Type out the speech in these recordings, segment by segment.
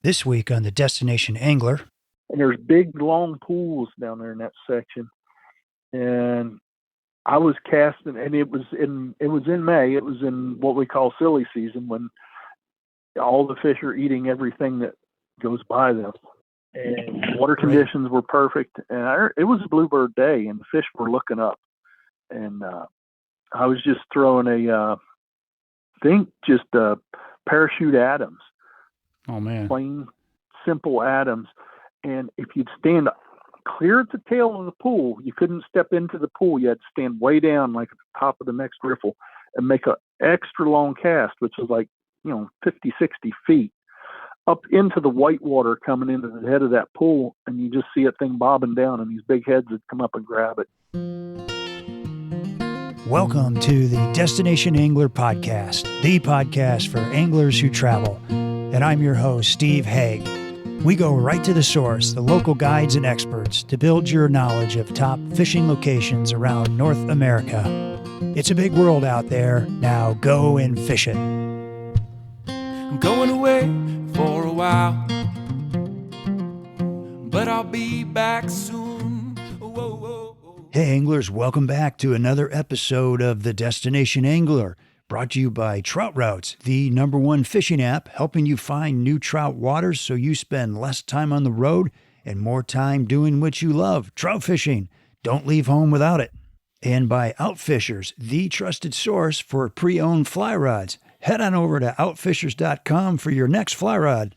This week on the Destination Angler. And there's big, long pools down there in that section. And I was casting, and it was in May. It was in what we call silly season, when all the fish are eating everything that goes by them. And water conditions were perfect. And it was a bluebird day, and the fish were looking up. And I was just throwing parachute Adams. Oh, man. Plain, simple Adams. And if you'd stand clear at the tail of the pool, you couldn't step into the pool. You had to stand way down, like at the top of the next riffle, and make an extra long cast, which was like, 50, 60 feet, up into the white water coming into the head of that pool. And you just see that thing bobbing down, and these big heads would come up and grab it. Welcome to the Destination Angler Podcast, the podcast for anglers who travel. And I'm your host, Steve Haigh. We go right to the source, the local guides and experts, to build your knowledge of top fishing locations around North America. It's a big world out there. Now go and fish it. I'm going away for a while, but I'll be back soon. Whoa, whoa, whoa. Hey anglers, welcome back to another episode of the Destination Angler, brought to you by Trout Routes, the #1 fishing app, helping you find new trout waters so you spend less time on the road and more time doing what you love, trout fishing. Don't leave home without it. And by Outfishers, the trusted source for pre-owned fly rods. Head on over to outfishers.com for your next fly rod.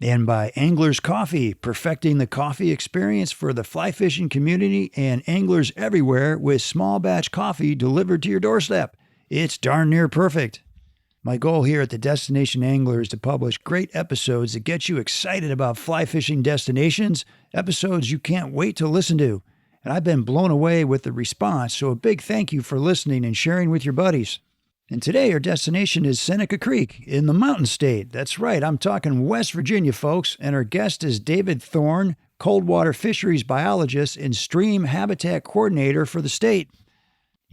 And by Anglers Coffee, perfecting the coffee experience for the fly fishing community and anglers everywhere with small batch coffee delivered to your doorstep. It's darn near perfect. My goal here at the Destination Angler is to publish great episodes that get you excited about fly fishing destinations, episodes you can't wait to listen to. And I've been blown away with the response, so a big thank you for listening and sharing with your buddies. And today our destination is Seneca Creek in the Mountain State. That's right, I'm talking West Virginia, folks, and our guest is David Thorne, Coldwater Fisheries Biologist and Stream Habitat Coordinator for the state.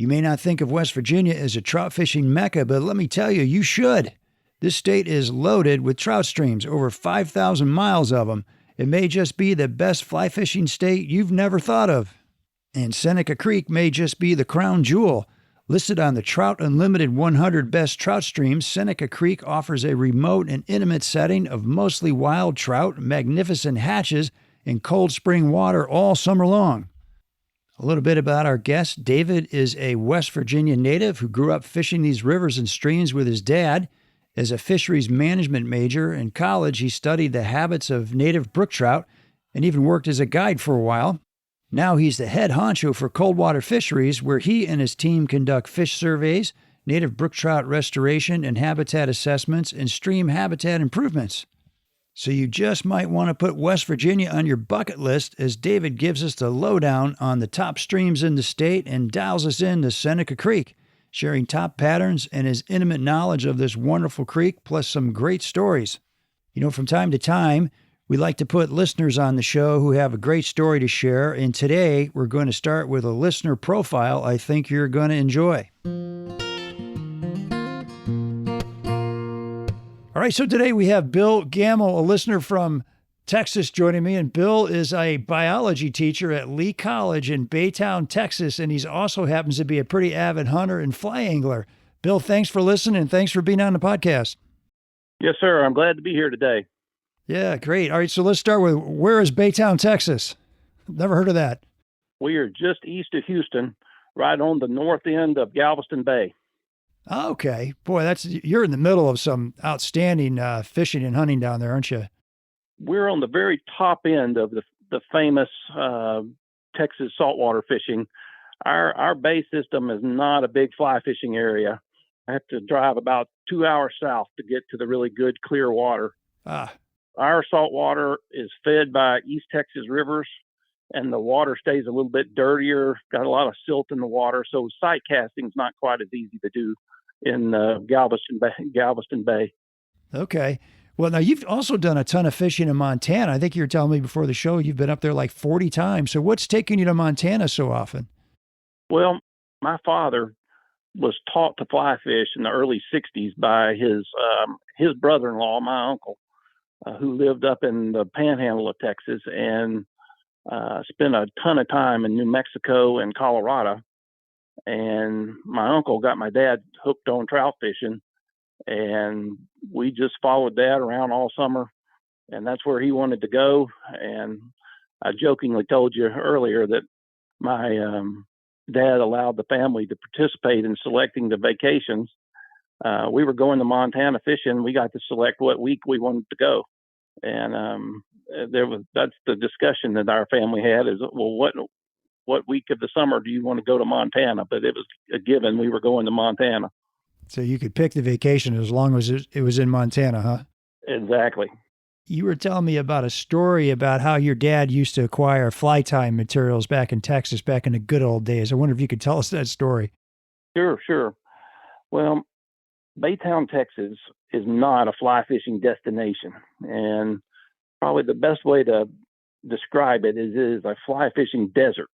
You may not think of West Virginia as a trout fishing mecca, but let me tell you, you should. This state is loaded with trout streams, over 5,000 miles of them. It may just be the best fly fishing state you've never thought of. And Seneca Creek may just be the crown jewel. Listed on the Trout Unlimited 100 Best Trout Streams, Seneca Creek offers a remote and intimate setting of mostly wild trout, magnificent hatches, and cold spring water all summer long. A little bit about our guest. David is a West Virginia native who grew up fishing these rivers and streams with his dad. As a fisheries management major in college, he studied the habits of native brook trout and even worked as a guide for a while. Now he's the head honcho for Coldwater Fisheries, where he and his team conduct fish surveys, native brook trout restoration and habitat assessments, and stream habitat improvements. So you just might want to put West Virginia on your bucket list, as David gives us the lowdown on the top streams in the state and dials us into Seneca Creek, sharing top patterns and his intimate knowledge of this wonderful creek, plus some great stories. From time to time, we like to put listeners on the show who have a great story to share, and today we're going to start with a listener profile I think you're going to enjoy. All right, so today we have Bill Gamble, a listener from Texas, joining me, and Bill is a biology teacher at Lee College in Baytown, Texas, and he also happens to be a pretty avid hunter and fly angler. Bill, thanks for listening, and thanks for being on the podcast. Yes, sir. I'm glad to be here today. Yeah, great. All right, so let's start with, where is Baytown, Texas? Never heard of that. We are just east of Houston, right on the north end of Galveston Bay. Okay. Boy, you're in the middle of some outstanding fishing and hunting down there, aren't you? We're on the very top end of the famous Texas saltwater fishing. Our bay system is not a big fly fishing area. I have to drive about 2 hours south to get to the really good, clear water. Our saltwater is fed by East Texas rivers, and the water stays a little bit dirtier, got a lot of silt in the water, so sight casting is not quite as easy to do in Galveston Bay. Okay. Well, now you've also done a ton of fishing in Montana. I think you were telling me before the show you've been up there like 40 times. So what's taking you to Montana so often? Well, my father was taught to fly fish in the early 60s by his brother-in-law, my uncle. who lived up in the panhandle of Texas and spent a ton of time in New Mexico and Colorado. And my uncle got my dad hooked on trout fishing, and we just followed Dad around all summer, and that's where he wanted to go. And I jokingly told you earlier that my dad allowed the family to participate in selecting the vacations. We were going to Montana fishing. We got to select what week we wanted to go. And that's the discussion that our family had is, well, what week of the summer do you want to go to Montana? But it was a given. We were going to Montana. So you could pick the vacation as long as it was in Montana, huh? Exactly. You were telling me about a story about how your dad used to acquire fly tying materials back in Texas, back in the good old days. I wonder if you could tell us that story. Sure. Well, Baytown, Texas is not a fly fishing destination. And probably the best way to describe it is a fly fishing desert.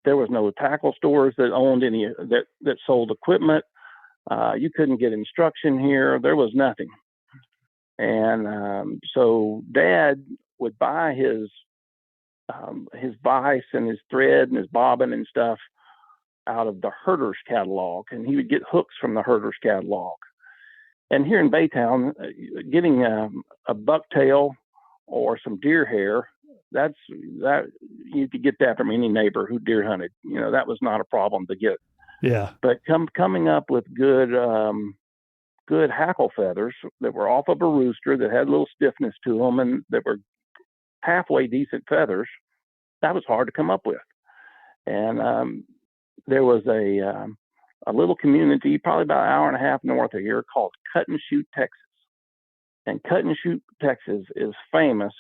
There was no tackle stores that owned any that sold equipment. You couldn't get instruction here. There was nothing. And so Dad would buy his vise and his thread and his bobbin and stuff out of the herder's catalog, and he would get hooks from the herder's catalog. And here in Baytown, getting a bucktail or some deer hair, that you could get that from any neighbor who deer hunted. That was not a problem to get. Yeah. But coming up with good hackle feathers that were off of a rooster that had a little stiffness to them and that were halfway decent feathers, that was hard to come up with. And there was a little community, probably about an hour and a half north of here, called Cut and Shoot, Texas. And Cut and Shoot, Texas is famous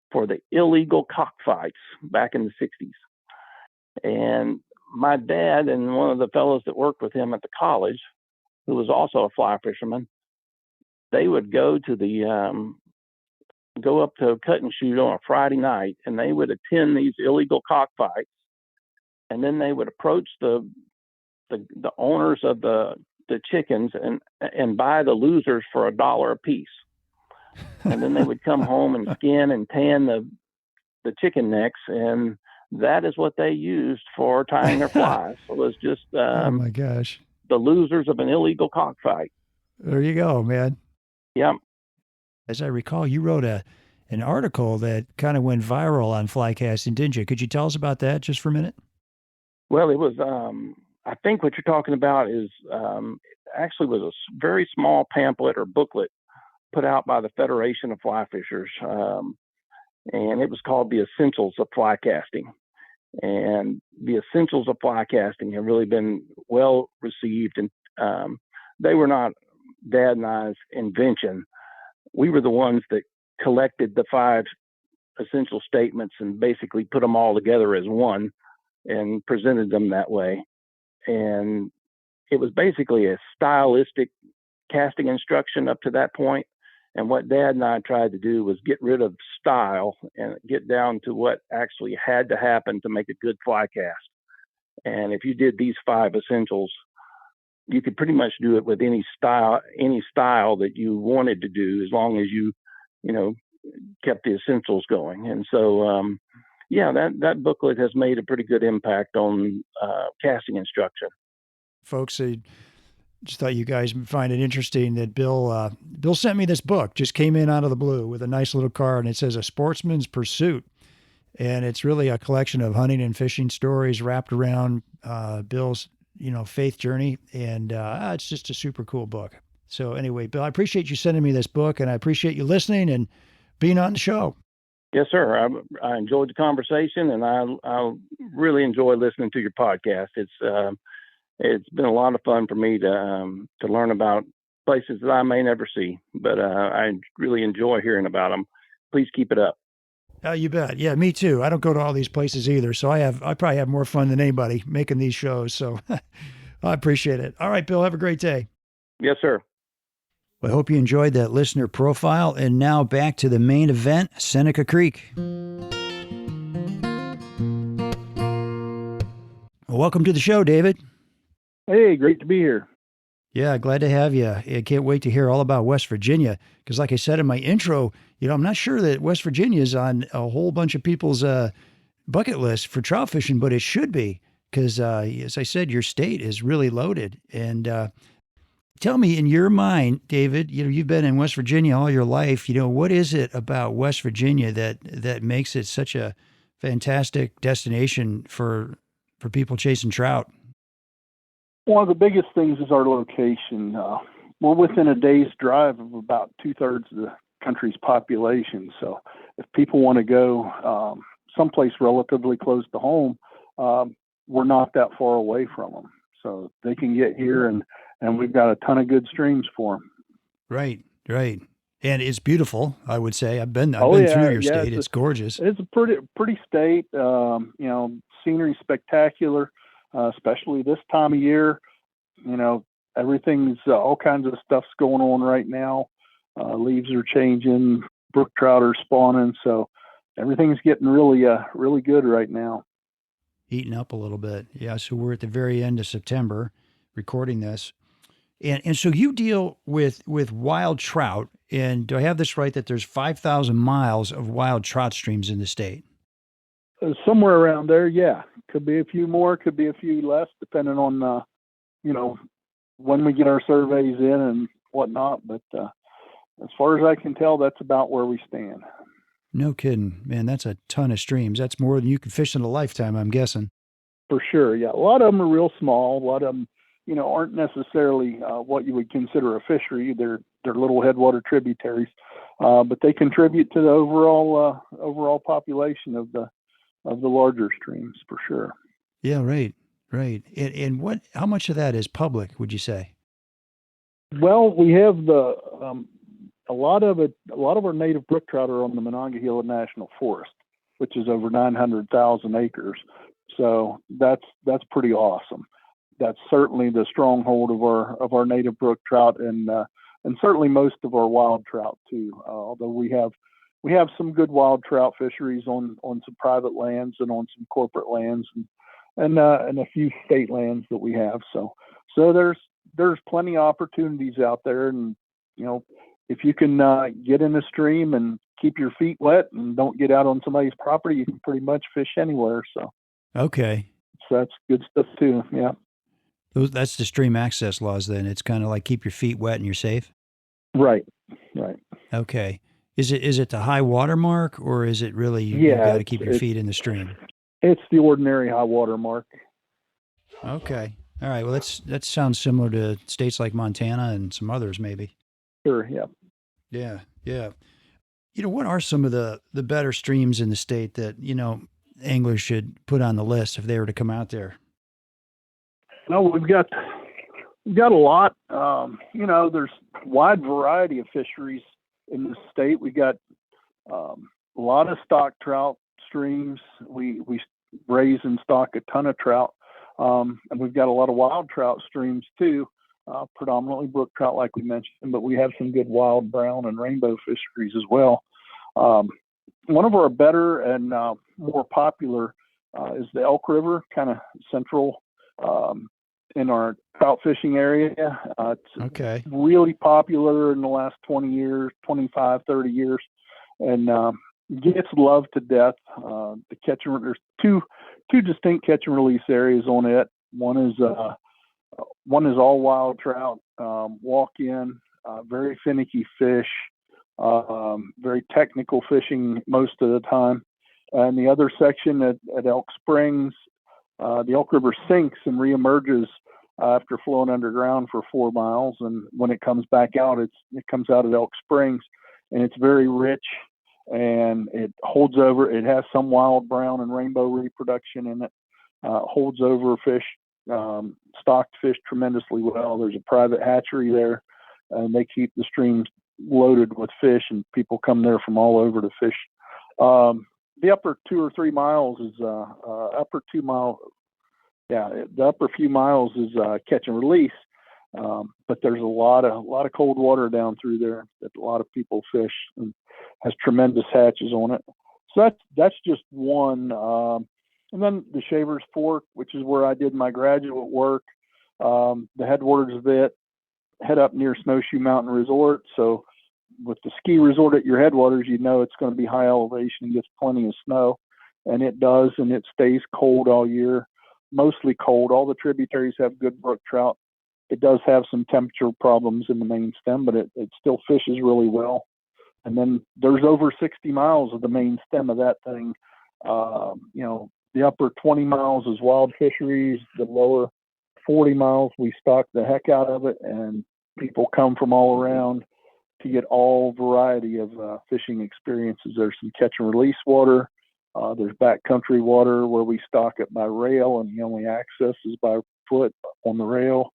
for the illegal cockfights back in the 60s. And my dad and one of the fellows that worked with him at the college, who was also a fly fisherman, they would go up to Cut and Shoot on a Friday night, and they would attend these illegal cockfights. And then they would approach the owners of the chickens and buy the losers for $1 a piece. And then they would come home and skin and tan the chicken necks, and that is what they used for tying their flies. It was just oh my gosh, the losers of an illegal cockfight. There you go, man. Yep. As I recall, you wrote an article that kind of went viral on fly casting, didn't you? Could you tell us about that just for a minute? Well, it was, I think what you're talking about is actually was a very small pamphlet or booklet put out by the Federation of Fly Fishers. And it was called The Essentials of Fly Casting. And the essentials of fly casting have really been well received. And they were not Dad and I's invention. We were the ones that collected the 5 essential statements and basically put them all together as one and presented them that way. And it was basically a stylistic casting instruction up to that point. And what Dad and I tried to do was get rid of style and get down to what actually had to happen to make a good fly cast. And if you did these 5 essentials, you could pretty much do it with any style that you wanted to do, as long as you kept the essentials going. And so, that booklet has made a pretty good impact on casting instruction. Folks, I just thought you guys would find it interesting that Bill sent me this book, just came in out of the blue with a nice little card, and it says A Sportsman's Pursuit. And it's really a collection of hunting and fishing stories wrapped around Bill's, faith journey. And it's just a super cool book. So anyway, Bill, I appreciate you sending me this book, and I appreciate you listening and being on the show. Yes, sir. I enjoyed the conversation, and I really enjoy listening to your podcast. It's been a lot of fun for me to learn about places that I may never see, but I really enjoy hearing about them. Please keep it up. Oh, you bet. Yeah, me too. I don't go to all these places either, so I probably have more fun than anybody making these shows. So I appreciate it. All right, Bill, have a great day. Yes, sir. Well, I hope you enjoyed that listener profile. And now back to the main event, Seneca Creek. Welcome to the show, David. Hey, great to be here. Yeah, glad to have you. I can't wait to hear all about West Virginia because, like I said in my intro, I'm not sure that West Virginia is on a whole bunch of people's bucket list for trout fishing, but it should be because, as I said, your state is really loaded. And tell me, in your mind, David, you've been in West Virginia all your life. What is it about West Virginia that makes it such a fantastic destination for people chasing trout? One of the biggest things is our location. We're within a day's drive of about 2/3 of the country's population. So if people want to go someplace relatively close to home, we're not that far away from them. So they can get here, and we've got a ton of good streams for them. Right, right. And it's beautiful, I would say. I've been Oh through yeah, your yeah. state. It's gorgeous. It's a pretty state. Scenery spectacular, especially this time of year. Everything's all kinds of stuff's going on right now. Leaves are changing, brook trout are spawning, so everything's getting really good right now. Heating up a little bit. Yeah, so we're at the very end of September recording this. And so you deal with wild trout, and do I have this right that there's 5,000 miles of wild trout streams in the state? Somewhere around there, yeah. Could be a few more, could be a few less, depending on when we get our surveys in and whatnot. But as far as I can tell, that's about where we stand. No kidding, man. That's a ton of streams. That's more than you can fish in a lifetime, I'm guessing. For sure, yeah. A lot of them are real small. A lot of them, aren't necessarily what you would consider a fishery. They're little headwater tributaries, but they contribute to the overall population of the larger streams for sure. Yeah, right, right. And how much of that is public, would you say? Well, we have a lot of our native brook trout are on the Monongahela National Forest, which is over 900,000 acres. So that's pretty awesome. That's certainly the stronghold of our native brook trout and certainly most of our wild trout too. Although we have some good wild trout fisheries on some private lands and on some corporate lands and a few state lands that we have. So there's plenty of opportunities out there, and if you can get in a stream and keep your feet wet and don't get out on somebody's property, you can pretty much fish anywhere. So Okay. that's good stuff too. Yeah. That's the stream access laws then. It's kind of like keep your feet wet and you're safe? Right. Okay. Is it the high water mark, or is it really you've Yeah, got to keep your feet in the stream? it's the ordinary high water mark. Okay. All right. Well, that sounds similar to states like Montana and some others maybe. Sure. Yeah. Yeah. Yeah. What are some of the better streams in the state that, anglers should put on the list if they were to come out there? No, we've got a lot. There's a wide variety of fisheries in the state. We got a lot of stock trout streams. We raise and stock a ton of trout, and we've got a lot of wild trout streams too. Predominantly brook trout, like we mentioned, but we have some good wild brown and rainbow fisheries as well. One of our better and more popular is the Elk River, kind of central in our trout fishing area. It's really popular in the last 20 years, 25, 30 years, and gets loved to death. There's two distinct catch and release areas on it. One is all wild trout, walk in, very finicky fish, very technical fishing most of the time. And the other section at Elk Springs, the Elk River sinks and reemerges after flowing underground for 4 miles. And when it comes back out, it comes out at Elk Springs, and it's very rich, and it holds over. It has some wild brown and rainbow reproduction in it. Holds over fish, stocked fish tremendously well. There's a private hatchery there, and they keep the streams loaded with fish, and people come there from all over to fish. The upper 2 or 3 miles is upper 2 mile. Yeah, the upper few miles is catch and release, but there's a lot of cold water down through there that a lot of people fish, and has tremendous hatches on it. So that's just one. And then the Shavers Fork, which is where I did my graduate work, the headwaters of it, head up near Snowshoe Mountain Resort. So with the ski resort at your headwaters, you know it's going to be high elevation and gets plenty of snow. And it does, and it stays cold all year, mostly cold. All the tributaries have good brook trout. It does have some temperature problems in the main stem, but it still fishes really well. And then there's over 60 miles of the main stem of that thing. The upper 20 miles is wild fisheries. The lower 40 miles, we stock the heck out of it, and people come from all around to get all variety of fishing experiences. There's some catch and release water. There's backcountry water where we stock it by rail, and the only access is by foot on the rail.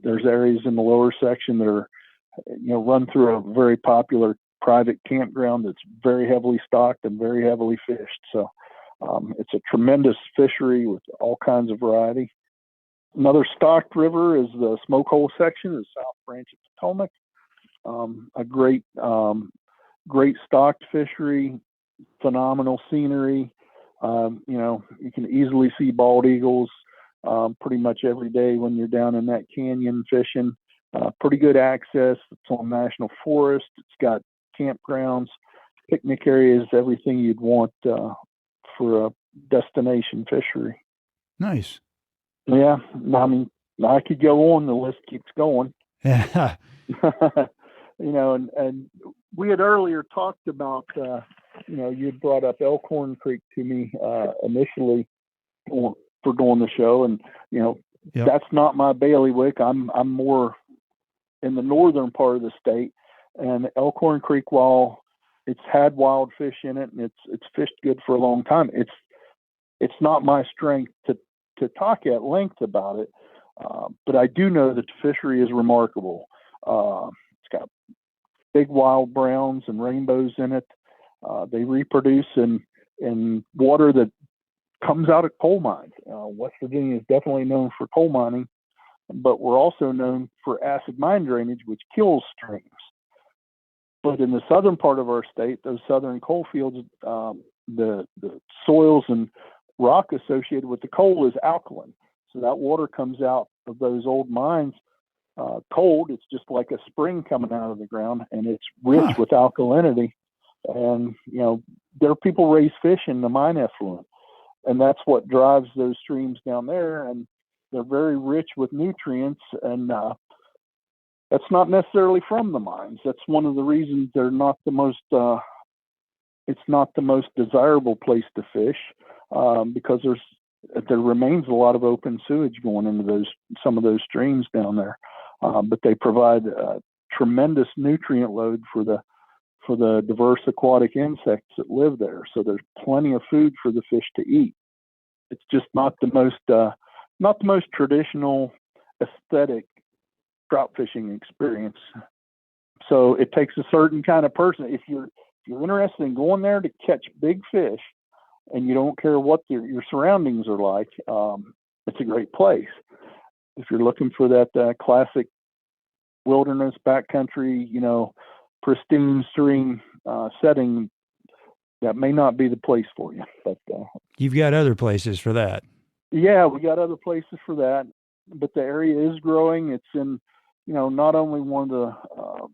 There's areas in the lower section that are, run through a very popular private campground that's very heavily stocked and very heavily fished. So it's a tremendous fishery with all kinds of variety. Another stocked river is the Smoke Hole section, the South Branch of Potomac. A great stocked fishery, phenomenal scenery. You can easily see bald eagles pretty much every day when you're down in that canyon fishing. Pretty good access. It's on national forest. It's got campgrounds, picnic areas, everything you'd want for a destination fishery. Nice. Yeah, I mean, I could go on. The list keeps going. Yeah. And we had earlier talked about, you had brought up Elkhorn Creek to me initially for doing the show, and Yep. That's not my bailiwick. I'm more in the northern part of the state, and Elkhorn Creek, while it's had wild fish in it and it's fished good for a long time, it's not my strength to talk at length about it, but I do know that the fishery is remarkable. It's got big wild browns and rainbows in it. They reproduce in water that comes out of coal mines. West Virginia is definitely known for coal mining, but we're also known for acid mine drainage, which kills streams. But in the southern part of our state, those southern coal fields, the soils and rock associated with the coal is alkaline. So that water comes out of those old mines cold. It's just like a spring coming out of the ground, and it's rich with alkalinity. And, there are people raise fish in the mine effluent, and that's what drives those streams down there. And they're very rich with nutrients, and that's not necessarily from the mines. That's one of the reasons they're not the most, it's not the most desirable place to fish, because there remains a lot of open sewage going into some of those streams down there. But they provide a tremendous nutrient load for the diverse aquatic insects that live there. So there's plenty of food for the fish to eat. It's just not the most traditional aesthetic trout fishing experience. So it takes a certain kind of person. If you're interested in going there to catch big fish, and you don't care what your surroundings are like, it's a great place. If you're looking for that classic wilderness, backcountry, pristine, serene setting, that may not be the place for you. But You've got other places for that. Yeah, we got other places for that. But the area is growing. It's in, not only one of the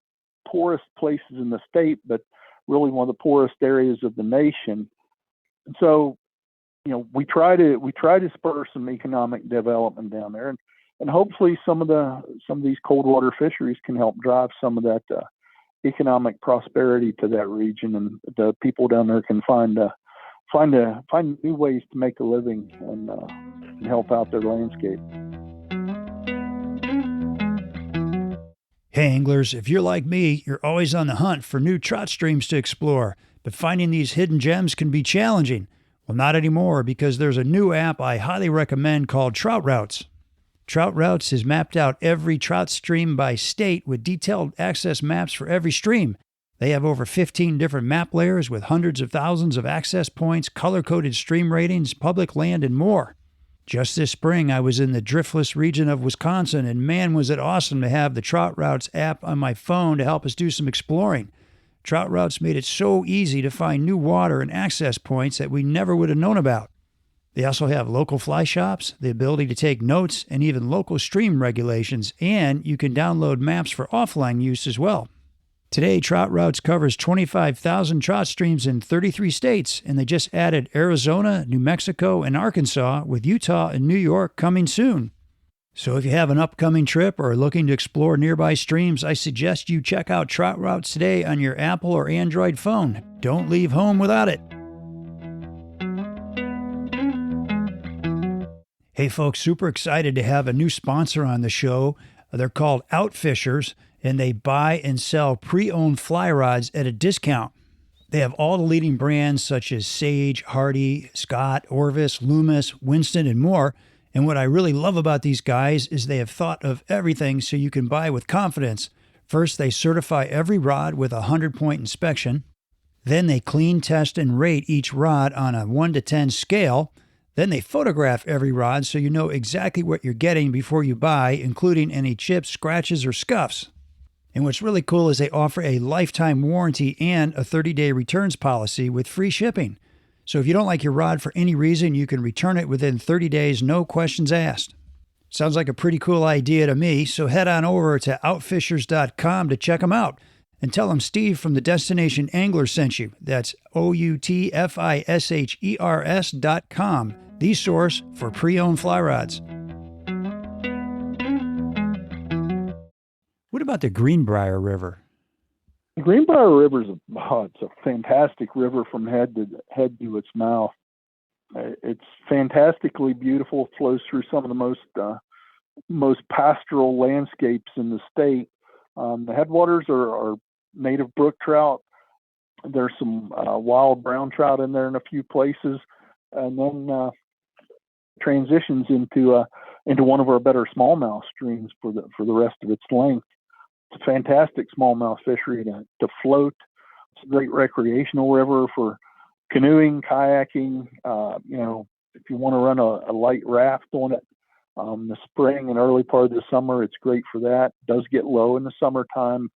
poorest places in the state, but really one of the poorest areas of the nation. And so, we try to spur some economic development down there, and hopefully some of these cold water fisheries can help drive some of that economic prosperity to that region, and the people down there can find new ways to make a living and help out their landscape. Hey anglers, if you're like me, you're always on the hunt for new trout streams to explore, but finding these hidden gems can be challenging. Well, not anymore, because there's a new app I highly recommend called Trout Routes. Trout Routes has mapped out every trout stream by state with detailed access maps for every stream. They have over 15 different map layers with hundreds of thousands of access points, color-coded stream ratings, public land, and more. Just this spring, I was in the driftless region of Wisconsin, and man, was it awesome to have the Trout Routes app on my phone to help us do some exploring. Trout Routes made it so easy to find new water and access points that we never would have known about. They also have local fly shops, the ability to take notes, and even local stream regulations, and you can download maps for offline use as well. Today, Trout Routes covers 25,000 trout streams in 33 states, and they just added Arizona, New Mexico, and Arkansas, with Utah and New York coming soon. So if you have an upcoming trip or are looking to explore nearby streams, I suggest you check out Trout Routes today on your Apple or Android phone. Don't leave home without it. Hey folks, super excited to have a new sponsor on the show. They're called Outfishers, and they buy and sell pre-owned fly rods at a discount. They have all the leading brands such as Sage, Hardy, Scott, Orvis, Loomis, Winston, and more. And what I really love about these guys is they have thought of everything so you can buy with confidence. First, they certify every rod with a 100-point inspection. Then they clean, test, and rate each rod on a 1 to 10 scale. Then they photograph every rod so you know exactly what you're getting before you buy, including any chips, scratches, or scuffs. And what's really cool is they offer a lifetime warranty and a 30-day returns policy with free shipping. So if you don't like your rod for any reason, you can return it within 30 days, no questions asked. Sounds like a pretty cool idea to me, so head on over to outfishers.com to check them out. And tell them Steve from the Destination Angler sent you. That's outfishers.com, the source for pre-owned fly rods. What about the Greenbrier River? The Greenbrier River is it's a fantastic river from head to its mouth. It's fantastically beautiful. It flows through some of the most pastoral landscapes in the state. The headwaters are native brook trout. There's some wild brown trout in there in a few places, and then transitions into one of our better smallmouth streams for the rest of its length. It's a fantastic smallmouth fishery to float. It's a great recreational river for canoeing, kayaking. If you want to run a light raft on it, the spring and early part of the summer, it's great for that. It does get low in the summertime,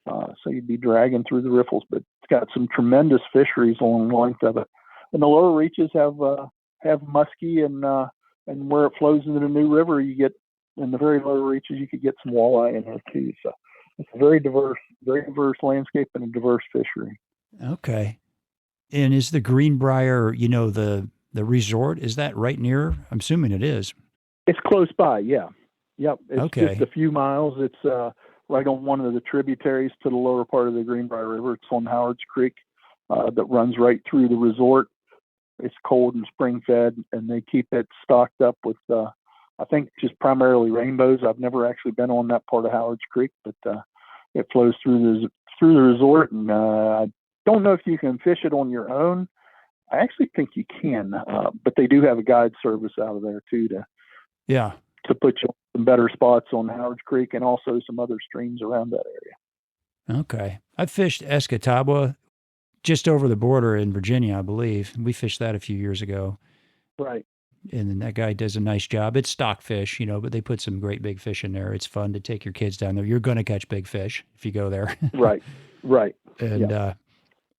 so you'd be dragging through the riffles, but it's got some tremendous fisheries along the length of it. And the lower reaches have muskie, and where it flows into the New River, you get in the very lower reaches, you could get some walleye in there too. So it's a very diverse landscape and a diverse fishery. Okay. And is the Greenbrier, the resort, is that right near? I'm assuming it is. It's close by, yeah. Yep. It's okay. Just a few miles. It's right on one of the tributaries to the lower part of the Greenbrier River. It's on Howard's Creek that runs right through the resort. It's cold and spring fed, and they keep it stocked up with I think just primarily rainbows. I've never actually been on that part of Howard's Creek, but it flows through the resort, and I don't know if you can fish it on your own. I actually think you can, but they do have a guide service out of there too to put you on some better spots on Howard's Creek and also some other streams around that area. Okay. I fished Escatawba just over the border in Virginia, I believe. We fished that a few years ago. Right. And then that guy does a nice job. It's stock fish, but they put some great big fish in there. It's fun to take your kids down there. You're going to catch big fish if you go there. Right. And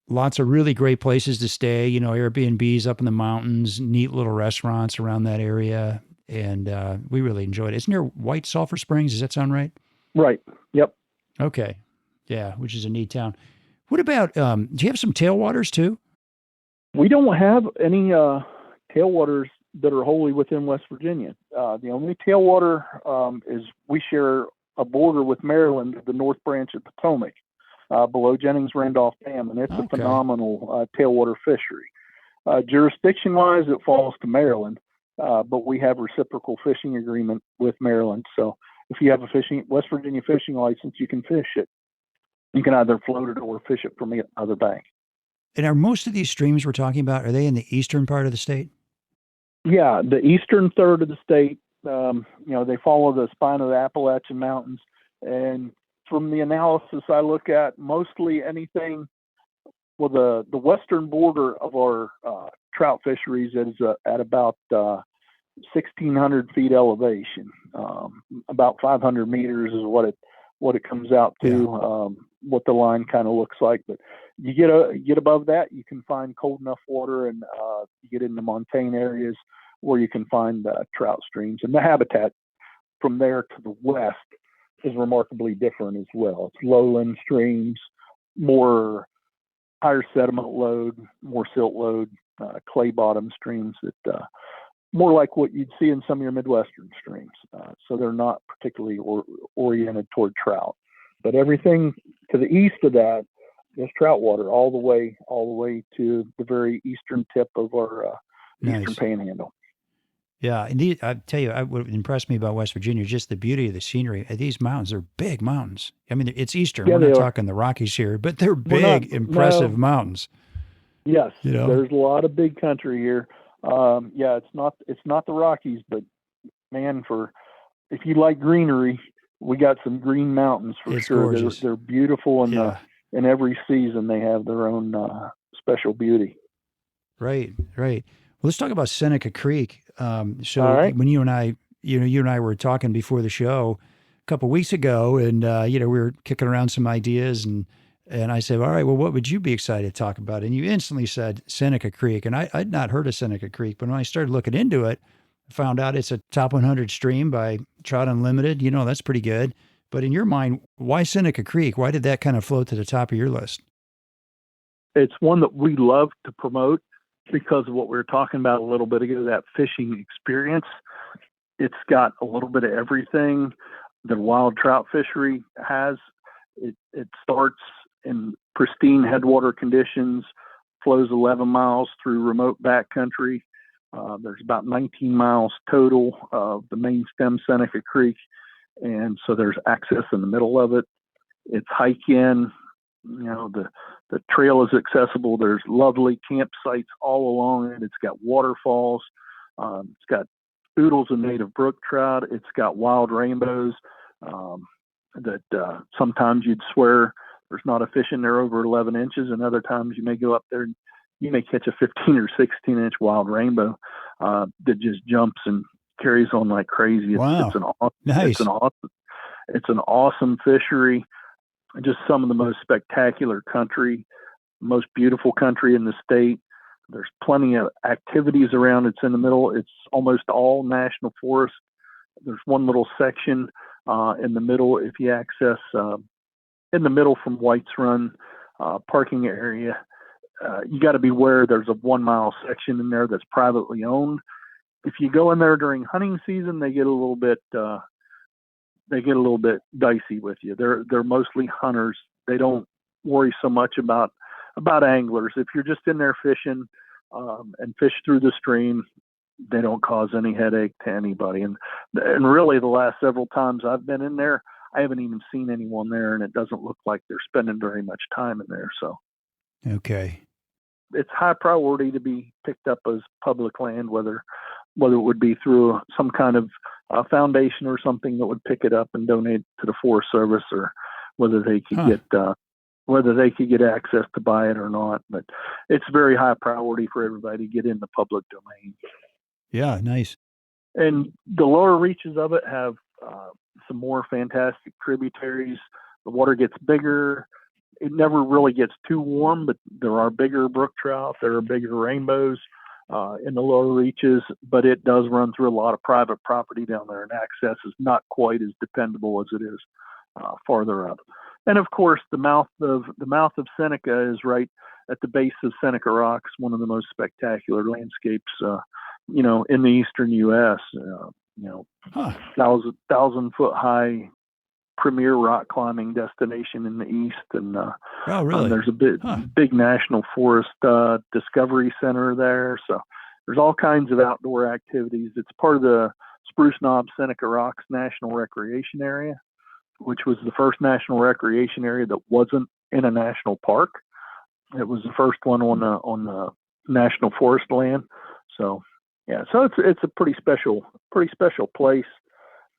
lots of really great places to stay, Airbnbs up in the mountains, neat little restaurants around that area. And we really enjoyed it. It's near White Sulphur Springs. Does that sound right? Right. Yep. Okay. Yeah, which is a neat town. What about, do you have some tailwaters too? We don't have any tailwaters that are wholly within West Virginia. The only tailwater is we share a border with Maryland, the North Branch of Potomac, below Jennings-Randolph Dam, and it's a phenomenal tailwater fishery. Jurisdiction-wise, it falls to Maryland, but we have reciprocal fishing agreement with Maryland. So if you have a West Virginia fishing license, you can fish it. You can either float it or fish it from the other bank. And are most of these streams we're talking about, are they in the eastern part of the state? Yeah, the eastern third of the state. They follow the spine of the Appalachian Mountains. And from the analysis I look at, mostly anything, the western border of our trout fisheries is at about 1,600 feet elevation. About 500 meters is what it comes out to, what the line kind of looks like. But you get above that, you can find cold enough water, and you get into montane areas where you can find trout streams. And the habitat from there to the west is remarkably different as well. It's lowland streams, more higher sediment load, more silt load, clay bottom streams that more like what you'd see in some of your Midwestern streams. So they're not particularly oriented toward trout. But everything to the east of that is trout water, all the way to the very eastern tip of our eastern panhandle. Yeah, and I tell you, what impressed me about West Virginia is just the beauty of the scenery. These mountains are big mountains. I mean, it's eastern. Yeah, We're not talking the Rockies here, but they're big, impressive mountains. Yes, you know? There's a lot of big country here. It's not the Rockies, but man, if you like greenery, we got some green mountains for sure. They're beautiful, and in every season they have their own special beauty. Right. Well, let's talk about Seneca Creek. So right. When you and I were talking before the show a couple of weeks ago, and we were kicking around some ideas, and I said, all right, well, what would you be excited to talk about? And you instantly said Seneca Creek, and I'd not heard of Seneca Creek, but when I started looking into it, I found out it's a top 100 stream by Trout Unlimited. That's pretty good. But in your mind, why Seneca Creek? Why did that kind of float to the top of your list? It's one that we love to promote because of what we were talking about a little bit ago, that fishing experience. It's got a little bit of everything that wild trout fishery has. It starts in pristine headwater conditions, flows 11 miles through remote backcountry. There's about 19 miles total of the main stem Seneca Creek. And so there's access in the middle of it. It's hike in, the trail is accessible. There's lovely campsites all along it. It's got waterfalls. It's got oodles of native brook trout. It's got wild rainbows that sometimes you'd swear there's not a fish in there over 11 inches. And other times you may go up there and you may catch a 15 or 16 inch wild rainbow that just jumps and carries on like crazy. Wow. It's an awesome fishery. Just some of the most spectacular country, most beautiful country in the state. There's plenty of activities around. It's in the middle. It's almost all national forest. There's one little section in the middle, if you access in the middle from White's Run parking area. You got to be aware there's a 1 mile section in there that's privately owned. If you go in there during hunting season, they get a little bit dicey with you. They're mostly hunters. They don't worry so much about anglers. If you're just in there fishing and fish through the stream, they don't cause any headache to anybody. And really, the last several times I've been in there, I haven't even seen anyone there, and it doesn't look like they're spending very much time in there. So, okay, it's high priority to be picked up as public land, whether it would be through some kind of foundation or something that would pick it up and donate to the Forest Service, or whether they could get access to buy it or not. But it's very high priority for everybody to get in the public domain. Yeah, nice. And the lower reaches of it have some more fantastic tributaries. The water gets bigger. It never really gets too warm, but there are bigger brook trout. There are bigger rainbows in the lower reaches, but it does run through a lot of private property down there, and access is not quite as dependable as it is farther up. And of course, the mouth of Seneca is right at the base of Seneca Rocks, one of the most spectacular landscapes, in the eastern U.S. 1,000-foot high premier rock climbing destination in the east, and there's a big national forest discovery center there. So there's all kinds of outdoor activities. It's part of the Spruce Knob Seneca Rocks National Recreation Area, which was the first national recreation area that wasn't in a national park. It was the first one on the national forest land. So it's a pretty special place.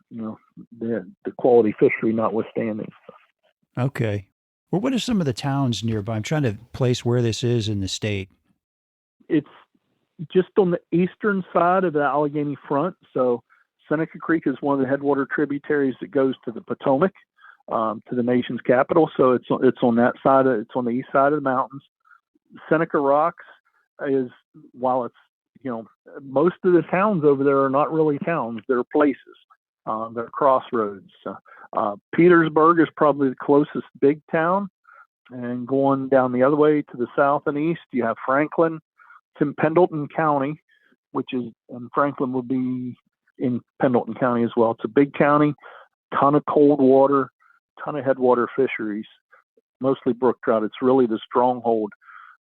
The quality fishery notwithstanding. Okay. Well, what are some of the towns nearby? I'm trying to place where this is in the state. It's just on the eastern side of the Allegheny front. So Seneca Creek is one of the headwater tributaries that goes to the Potomac, to the nation's capital. So it's on that side. It's on the east side of the mountains. Seneca Rocks is, while it's most of the towns over there are not really towns. They're places. They're crossroads. Petersburg is probably the closest big town. And going down the other way to the south and east, you have Franklin. It's in Pendleton County, and Franklin will be in Pendleton County as well. It's a big county, ton of cold water, ton of headwater fisheries, mostly brook trout. It's really the stronghold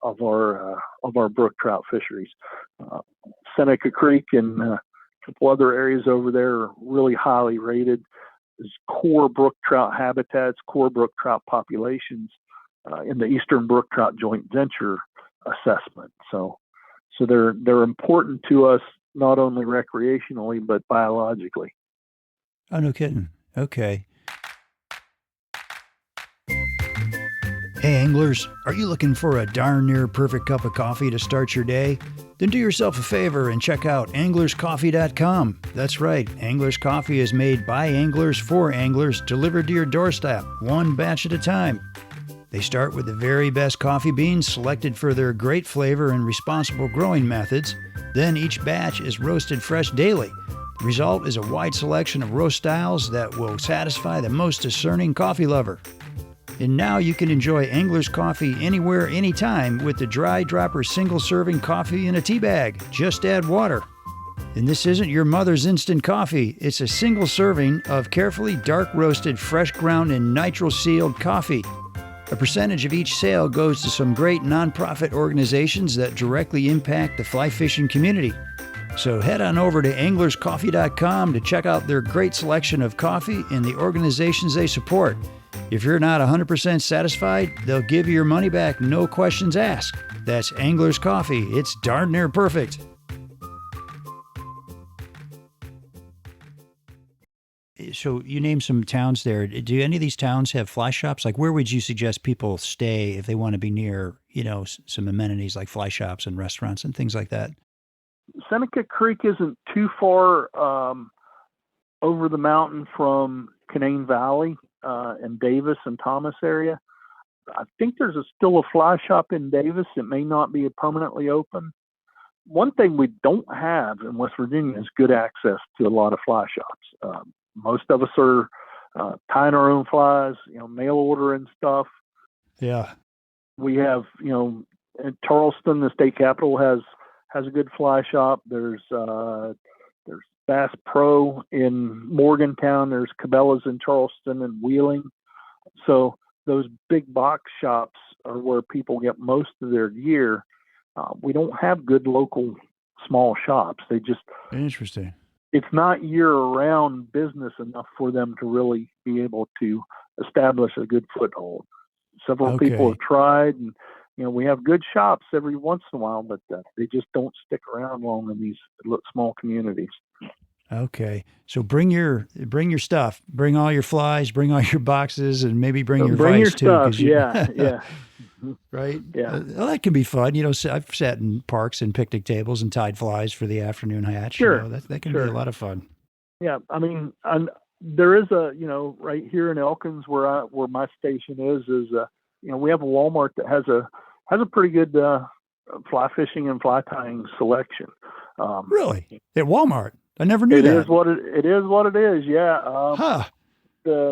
of our brook trout fisheries. Seneca Creek and a couple other areas over there are really highly rated as core brook trout habitats, core brook trout populations in the Eastern Brook Trout Joint Venture assessment. So they're important to us not only recreationally but biologically. Oh, no kidding. Okay. Hey anglers, are you looking for a darn near perfect cup of coffee to start your day? Then do yourself a favor and check out anglerscoffee.com. That's right, Anglers Coffee is made by anglers for anglers, delivered to your doorstep, one batch at a time. They start with the very best coffee beans selected for their great flavor and responsible growing methods. Then each batch is roasted fresh daily. The result is a wide selection of roast styles that will satisfy the most discerning coffee lover. And now you can enjoy Angler's Coffee anywhere, anytime with the Dry Dropper single-serving coffee in a tea bag. Just add water. And this isn't your mother's instant coffee. It's a single serving of carefully dark-roasted, fresh ground and nitro-sealed coffee. A percentage of each sale goes to some great nonprofit organizations that directly impact the fly fishing community. So head on over to anglerscoffee.com to check out their great selection of coffee and the organizations they support. If you're not 100% satisfied, they'll give you your money back, no questions asked. That's Angler's Coffee. It's darn near perfect. So you named some towns there. Do any of these towns have fly shops? Like, where would you suggest people stay if they want to be near, some amenities like fly shops and restaurants and things like that? Seneca Creek isn't too far over the mountain from Canaan Valley and Davis and Thomas area. I think there's still a fly shop in Davis. It may not be permanently open. One thing we don't have in West Virginia is good access to a lot of fly shops. Most of us are tying our own flies, mail order and stuff. Yeah. We have, in Charleston, the state capital has a good fly shop. There's Bass Pro in Morgantown. There's Cabela's in Charleston and Wheeling. So those big box shops are where people get most of their gear. We don't have good local small shops. They just Interesting. It's not year-round business enough for them to really be able to establish a good foothold. Several people have tried, and we have good shops every once in a while, but they just don't stick around long in these small communities. Okay, so bring your stuff. Bring all your flies. Bring all your boxes, and maybe bring your vise too. Stuff. Yeah. Right? Yeah. Well, that can be fun. I've sat in parks and picnic tables and tied flies for the afternoon hatch. Sure. That can be a lot of fun. Yeah. I mean, there is right here in Elkins where my station is we have a Walmart that has a pretty good fly fishing and fly tying selection. Really? At Walmart? I never knew that. It is what it is. Yeah. How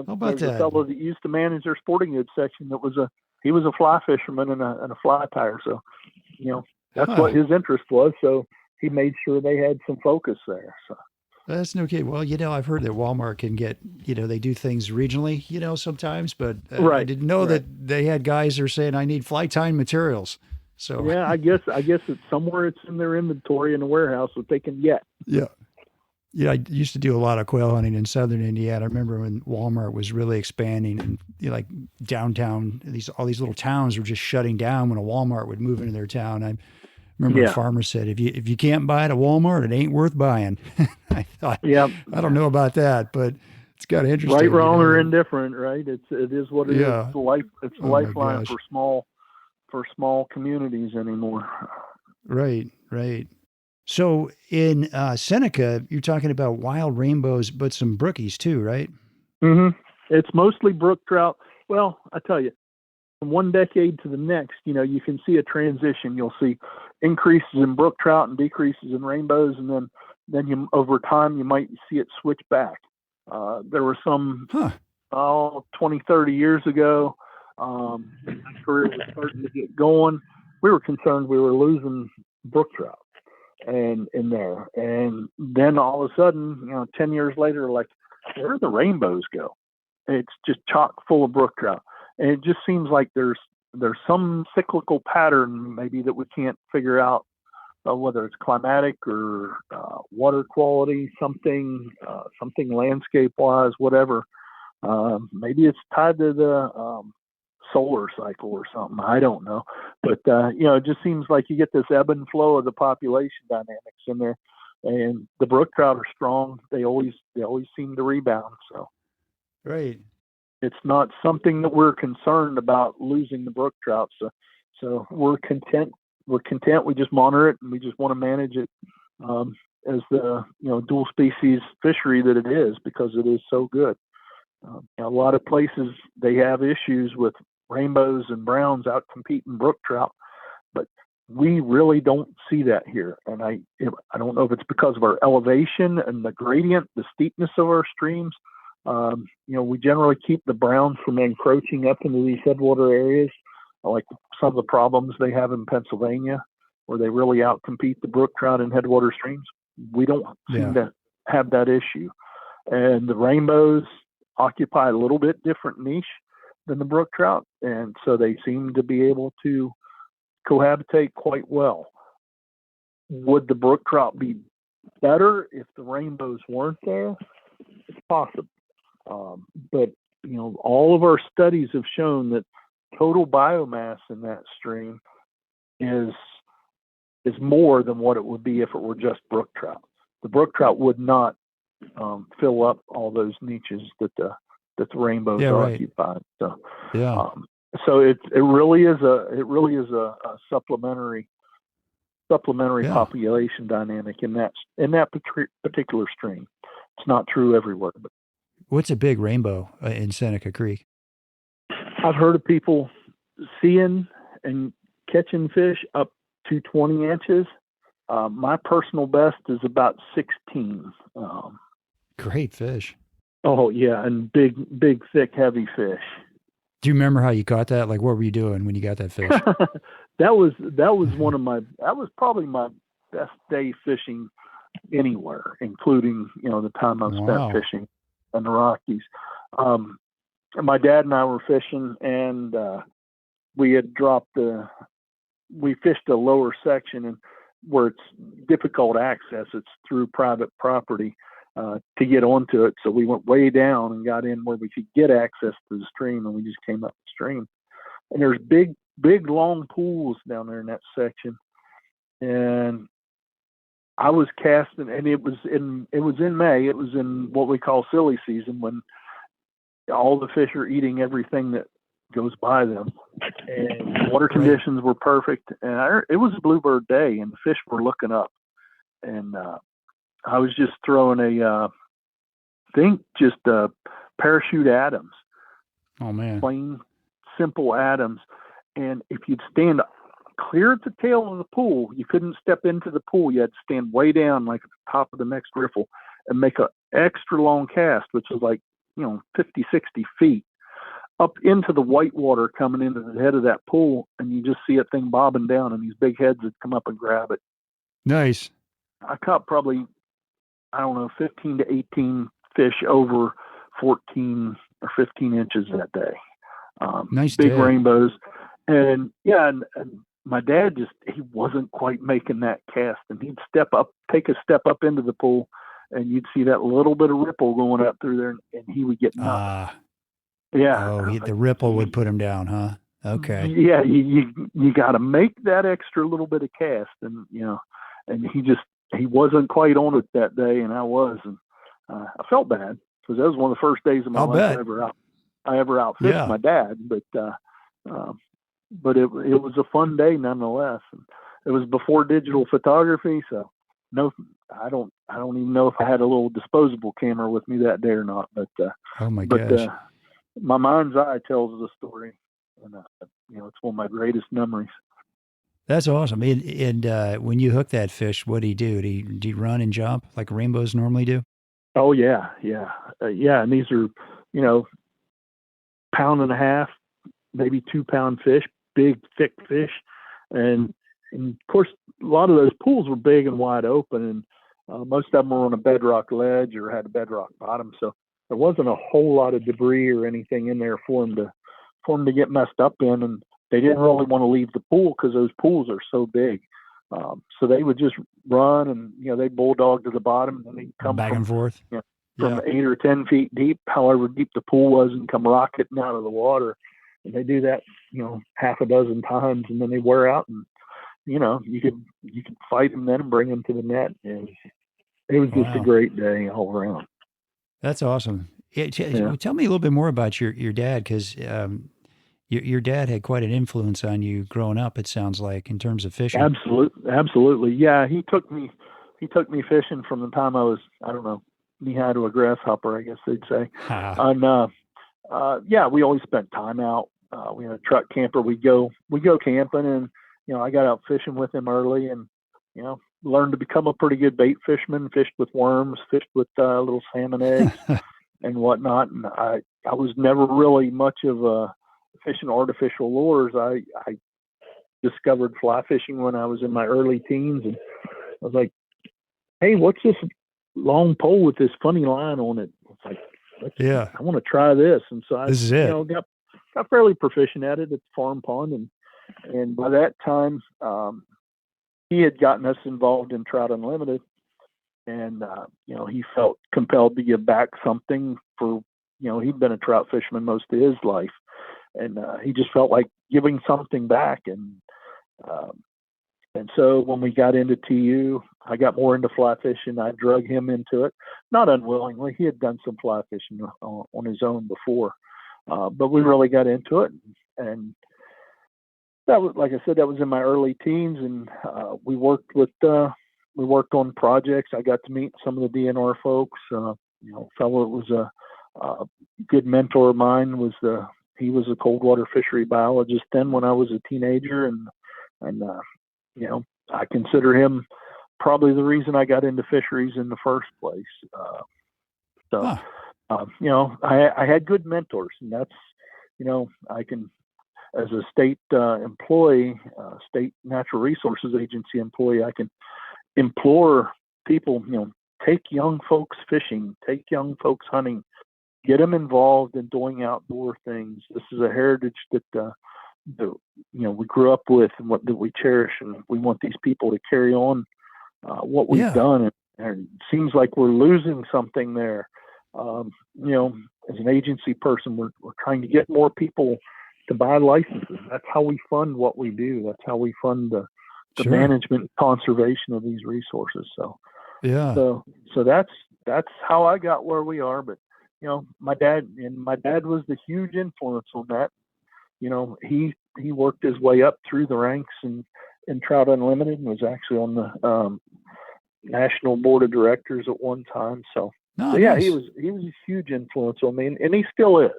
about that? A fellow that used to manage their sporting goods section he was a fly fisherman and a fly tyer. So, that's what his interest was. So he made sure they had some focus there. So that's no kidding. Well, I've heard that Walmart can get, they do things regionally, sometimes, but I didn't know that they had guys that are saying, I need fly tying materials. So yeah, I guess it's somewhere it's in their inventory in the warehouse that they can get. Yeah. Yeah, I used to do a lot of quail hunting in southern Indiana. I remember when Walmart was really expanding and like downtown, all these little towns were just shutting down when a Walmart would move into their town. I remember a farmer said, if you can't buy it at Walmart, it ain't worth buying. I thought, I don't know about that, but it's kind of interesting. Right, wrong, or indifferent, right? It is what it is. It's a lifeline for small communities anymore. Right. So in Seneca, you're talking about wild rainbows, but some brookies too, right? Mm-hmm. It's mostly brook trout. Well, I tell you, from one decade to the next, you can see a transition. You'll see increases in brook trout and decreases in rainbows, and then you over time you might see it switch back. There were some 20, 30 years ago. My career was starting to get going. We were concerned we were losing brook trout and in there, and then all of a sudden, 10 years later, like, where do the rainbows go? It's just chock full of brook trout, and it just seems like there's some cyclical pattern maybe that we can't figure out, whether it's climatic or water quality, something landscape wise, whatever. Maybe it's tied to the solar cycle or something. I don't know, but it just seems like you get this ebb and flow of the population dynamics in there, and the brook trout are strong. They always seem to rebound. So, right. It's not something that we're concerned about losing the brook trout. So we're content. We just monitor it, and we just want to manage it as the dual species fishery that it is, because it is so good. A lot of places they have issues with rainbows and browns out competing brook trout, but we really don't see that here. And I don't know if it's because of our elevation and the gradient, the steepness of our streams. We generally keep the browns from encroaching up into these headwater areas, like some of the problems they have in Pennsylvania, where they really outcompete the brook trout in headwater streams. We don't seem to have that issue. And the rainbows occupy a little bit different niche than the brook trout, and so they seem to be able to cohabitate quite well. Would the brook trout be better if the rainbows weren't there? It's possible. But all of our studies have shown that total biomass in that stream is more than what it would be if it were just brook trout. The brook trout would not fill up all those niches that the rainbows occupy. So, so it really is a supplementary population dynamic in that particular stream. It's not true everywhere, but. What's a big rainbow in Seneca Creek? I've heard of people seeing and catching fish up to 20 inches. My personal best is about 16. Great fish. Oh yeah, and big, thick, heavy fish. Do you remember how you caught that? Like, what were you doing when you got that fish? That was that was probably my best day fishing anywhere, including the time I've spent fishing in the Rockies. My dad and I were fishing, and we fished a lower section, and where it's difficult access, it's through private property to get onto it. So we went way down and got in where we could get access to the stream, and we just came up the stream. And there's big long pools down there in that section, and I was casting, and it was in May. It was in what we call silly season, when all the fish are eating everything that goes by them, and water conditions were perfect. And it was a bluebird day, and the fish were looking up, and I was just throwing just parachute Adams. Oh man, plain simple Adams. And if you'd stand clear at the tail of the pool, you couldn't step into the pool. You had to stand way down, like at the top of the next riffle, and make an extra long cast, which is like 50, 60 feet up into the white water coming into the head of that pool, and you just see that thing bobbing down, and these big heads would come up and grab it. Nice. I caught probably, 15 to 18 fish over 14 or 15 inches that day. Nice big day. Rainbows. And and my dad he wasn't quite making that cast, and he'd take a step up into the pool, and you'd see that little bit of ripple going up through there, and he would get knocked. The ripple would put him down, huh? Okay. Yeah, you got to make that extra little bit of cast, and and he wasn't quite on it that day, and I was, and I felt bad, because that was one of the first days of my life I ever outfished my dad, but it was a fun day nonetheless. And it was before digital photography, so I don't even know if I had a little disposable camera with me that day or not. But oh my gosh, my mind's eye tells the story, and it's one of my greatest memories. That's awesome. And when you hook that fish, what do you do? Do you run and jump like rainbows normally do? Oh yeah, yeah, yeah. And these are, you know, pound and a half, maybe 2 pound fish, big thick fish, and of course a lot of those pools were big and wide open, and most of them were on a bedrock ledge or had a bedrock bottom, so there wasn't a whole lot of debris or anything in there for them to get messed up in, and they didn't really want to leave the pool because those pools are so big. So they would just run, and they bulldog to the bottom, and then they'd come Back and forth. from Yeah. 8 or 10 feet deep, however deep the pool was, and come rocketing out of the water. And they do that, half a dozen times, and then they wear out, and you could fight them then and bring them to the net. And it was just a Wow. great day all around. That's awesome. Yeah, Yeah. tell me a little bit more about your dad, because your dad had quite an influence on you growing up, it sounds like, in terms of fishing. Absolutely. Yeah, he took me fishing from the time I was, I don't know, knee high to a grasshopper, I guess they'd say. Ha. And yeah, we always spent time out. We had a truck camper. We go camping, and I got out fishing with him early, and learned to become a pretty good bait fisherman. Fished with worms, fished with little salmon eggs and whatnot. And I was never really much of a fishing artificial lures. I discovered fly fishing when I was in my early teens, and I was like, hey, what's this long pole with this funny line on it? It's like, Yeah. I want to try this. And so I, This is it. got fairly proficient at it at the farm pond. And by that time, he had gotten us involved in Trout Unlimited. And, he felt compelled to give back something for, he'd been a trout fisherman most of his life. And he just felt like giving something back. And so when we got into TU, I got more into fly fishing. I drug him into it, not unwillingly. He had done some fly fishing on his own before, but we really got into it. And that was, like I said, that was in my early teens, and we worked on projects. I got to meet some of the DNR folks. A fellow that was a good mentor of mine he was a Coldwater Fisheries Biologist then when I was a teenager, and I consider him probably the reason I got into fisheries in the first place. Huh. I had good mentors, and that's, I can, as a state employee, state natural resources agency employee, I can implore people, take young folks fishing, take young folks hunting, get them involved in doing outdoor things. This is a heritage that we grew up with, and that we cherish, and we want these people to carry on what we've Yeah. done. And it seems like we're losing something there. As an agency person, we're trying to get more people to buy licenses. That's how we fund what we do. That's how we fund the Sure. management and conservation of these resources. Yeah. So that's how I got where we are. But my dad was the huge influence on that. He worked his way up through the ranks in Trout Unlimited, and was actually on the national board of directors at one time. So yeah, Nice. he was a huge influence on me, and he still is.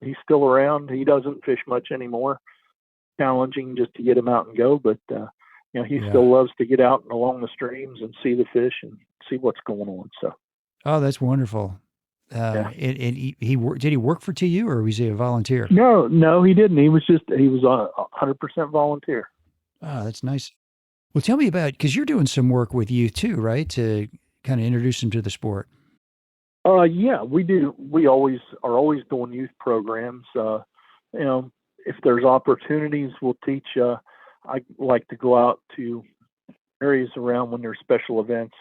He's still around. He doesn't fish much anymore. Challenging just to get him out and go, but he Yeah. still loves to get out and along the streams and see the fish and see what's going on. So Oh, that's wonderful. Yeah. And did he work for TU, or was he a volunteer? no, he didn't. He was a 100% volunteer. Oh, that's nice. Well, tell me about, because you're doing some work with youth too, right? To kind of introduce them to the sport. Yeah, we do. We are always doing youth programs. If there's opportunities, we'll teach. I like to go out to areas around when there's special events,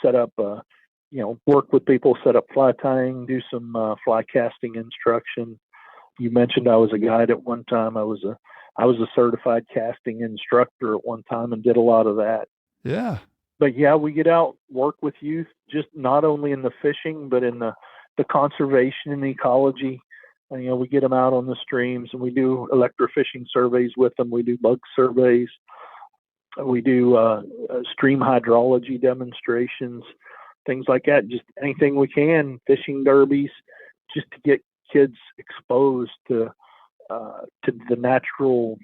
set up, work with people, set up fly tying, do some fly casting instruction. You mentioned I was a guide at one time. I was a certified casting instructor at one time and did a lot of that. Yeah. But yeah, we get out, work with youth, just not only in the fishing, but in the conservation and ecology. And, we get them out on the streams, and we do electrofishing surveys with them. We do bug surveys. We do stream hydrology demonstrations, things like that. Just anything we can, fishing derbies, just to get kids exposed to the natural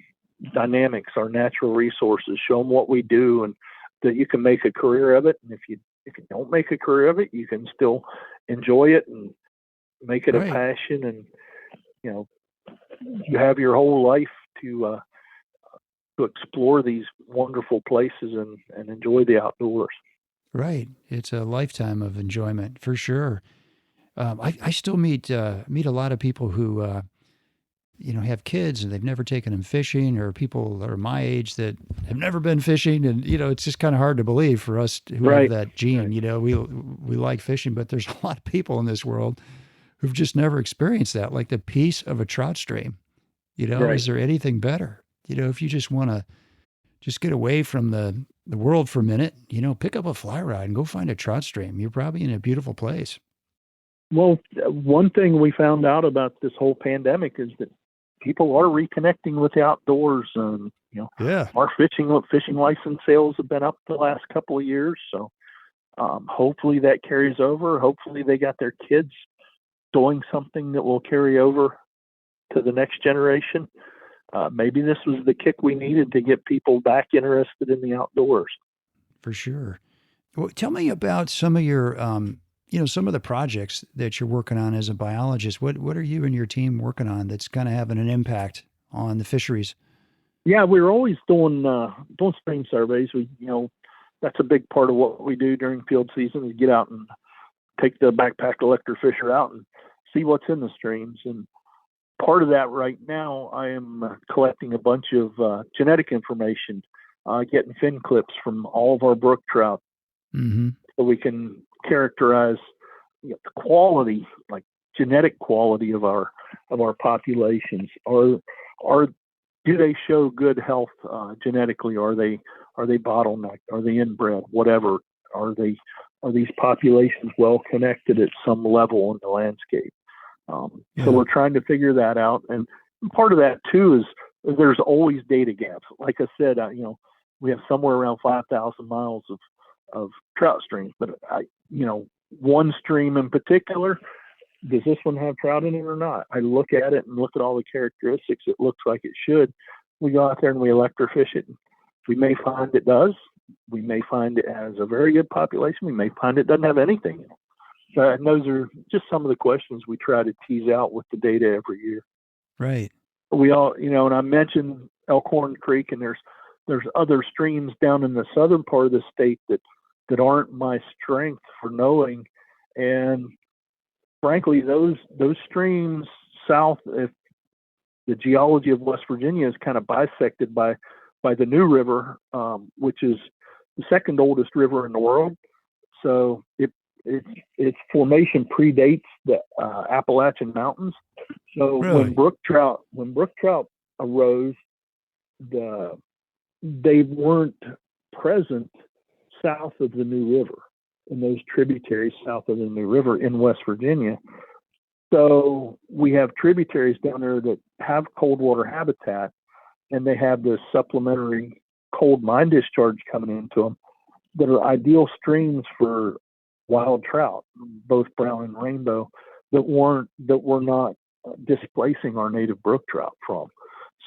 dynamics, our natural resources, show them what we do, and that you can make a career of it. And if you don't make a career of it, you can still enjoy it and make it a Right. passion. And you have your whole life to explore these wonderful places and enjoy the outdoors. Right. It's a lifetime of enjoyment for sure. I still meet a lot of people who have kids and they've never taken them fishing, or people that are my age that have never been fishing, and it's just kind of hard to believe for us who have Right. that gene. We like fishing, but there's a lot of people in this world who've just never experienced that, like the peace of a trout stream. Right. Is there anything better? If you just want to just get away from the world for a minute, pick up a fly rod and go find a trout stream. You're probably in a beautiful place. Well, one thing we found out about this whole pandemic is that people are reconnecting with the outdoors. Yeah. Our fishing license sales have been up the last couple of years. So hopefully that carries over. Hopefully they got their kids doing something that will carry over to the next generation. Maybe this was the kick we needed to get people back interested in the outdoors. For sure. Well, tell me about some of your, some of the projects that you're working on as a biologist. What are you and your team working on that's kind of having an impact on the fisheries? Yeah, we're always doing stream surveys. That's a big part of what we do during field season. We get out and take the backpack electric fisher out and see what's in the streams. And part of that right now, I am collecting a bunch of genetic information, getting fin clips from all of our brook trout, Mm-hmm. so we can characterize the quality, like genetic quality of our populations. Do they show good health genetically? Are they bottlenecked? Are they inbred? Whatever. Are these populations well connected at some level in the landscape? So we're trying to figure that out. And part of that too is there's always data gaps. Like I said, we have somewhere around 5,000 miles of trout streams, but one stream in particular, does this one have trout in it or not? I look at it and look at all the characteristics. It looks like it should. We go out there and we electrofish it. We may find it does. We may find it has a very good population. We may find it doesn't have anything in it. And those are just some of the questions we try to tease out with the data every year. Right. We all, and I mentioned Elkhorn Creek, and there's other streams down in the southern part of the state that aren't my strength for knowing. And frankly, those streams south, if the geology of West Virginia is kind of bisected by the New River, which is the second oldest river in the world. So its formation predates the Appalachian Mountains. So Really? when brook trout arose, they weren't present south of the New River, in those tributaries south of the New River in West Virginia. So we have tributaries down there that have cold water habitat, and they have this supplementary cold mine discharge coming into them that are ideal streams for wild trout, both brown and rainbow, that were not displacing our native brook trout from.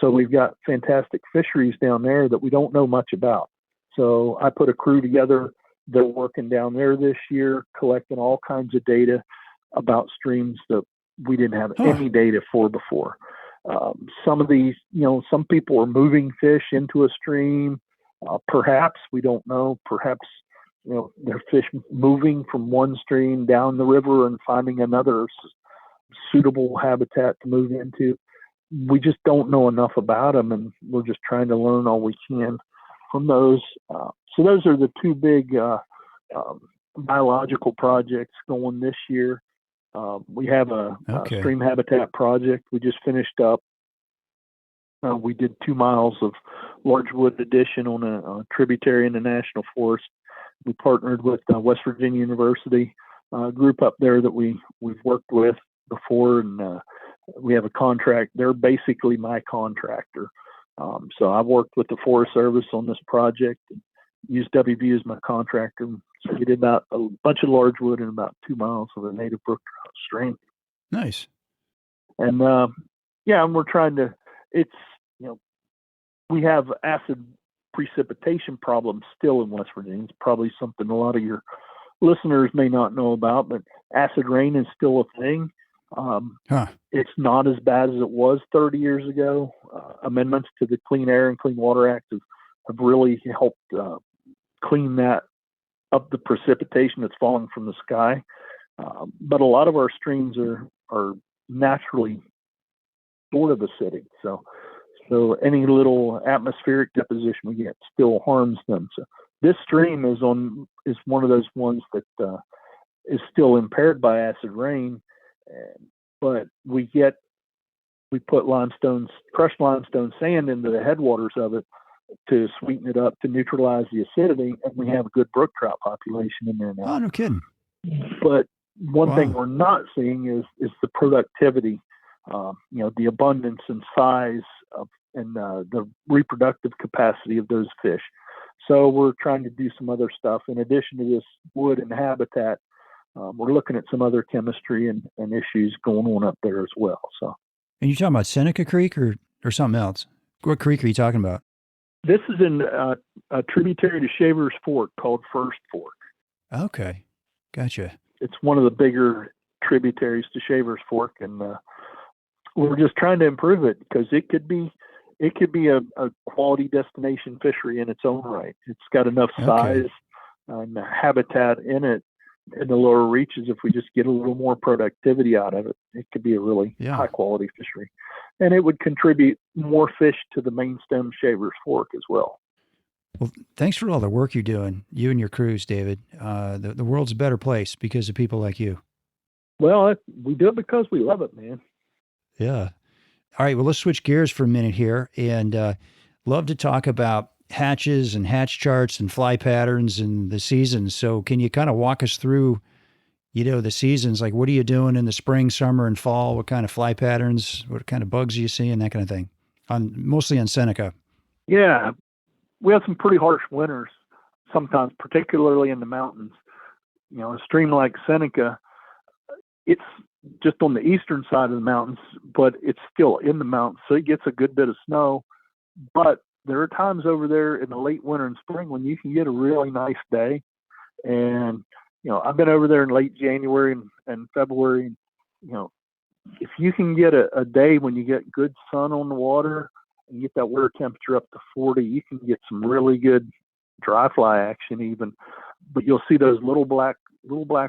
So we've got fantastic fisheries down there that we don't know much about. So I put a crew together. They're working down there this year, collecting all kinds of data about streams that we didn't have any data for before. Some of these, some people are moving fish into a stream. Perhaps, we don't know, perhaps, they're fish moving from one stream down the river and finding another suitable habitat to move into. We just don't know enough about them, and we're just trying to learn all we can from those. So those are the two big biological projects going this year. We have a stream habitat project we just finished up. We did 2 miles of large wood addition on a tributary in the National Forest. We partnered with West Virginia University, a group up there that we've worked with before, and we have a contract. They're basically my contractor. So I've worked with the Forest Service on this project and used WV as my contractor. So we did about a bunch of large wood and about 2 miles of a native brook trout stream. Nice. And and we're trying to, it's, we have acid precipitation problems still in West Virginia. It's probably something a lot of your listeners may not know about, but acid rain is still a thing. It's not as bad as it was 30 years ago. Amendments to the Clean Air and Clean Water Act have really helped clean that up, the precipitation that's falling from the sky. But a lot of our streams are naturally sort of acidic. So any little atmospheric deposition we get still harms them. So this stream is one of those ones that is still impaired by acid rain, but we put crushed limestone sand into the headwaters of it to sweeten it up, to neutralize the acidity, and we have a good brook trout population in there now. Oh, no kidding. But one thing we're not seeing is the productivity, the abundance and size and the reproductive capacity of those fish. So we're trying to do some other stuff in addition to this wood and habitat. We're looking at some other chemistry and issues going on up there as well. So, and you're talking about Seneca Creek or something else? What creek are you talking about? This is in a tributary to Shaver's Fork called First Fork. Okay, gotcha. It's one of the bigger tributaries to Shaver's Fork, and we're just trying to improve it because it could be a quality destination fishery in its own right. It's got enough size and habitat in it in the lower reaches. If we just get a little more productivity out of it, it could be a really high quality fishery, and it would contribute more fish to the main stem Shaver's Fork as well. Well, thanks for all the work you're doing, you and your crews, David. The world's a better place because of people like you. Well, we do it because we love it, man. Yeah. All right. Well, let's switch gears for a minute here, and love to talk about hatches and hatch charts and fly patterns and the seasons. So can you kind of walk us through, the seasons? Like, what are you doing in the spring, summer, and fall? What kind of fly patterns? What kind of bugs are you seeing? That kind of thing. Mostly on Seneca. Yeah. We have some pretty harsh winters sometimes, particularly in the mountains. A stream like Seneca, it's just on the eastern side of the mountains, but it's still in the mountains, so it gets a good bit of snow. But there are times over there in the late winter and spring when you can get a really nice day. And, I've been over there in late January and February. If you can get a day when you get good sun on the water and get that water temperature up to 40, you can get some really good dry fly action even. But you'll see those little black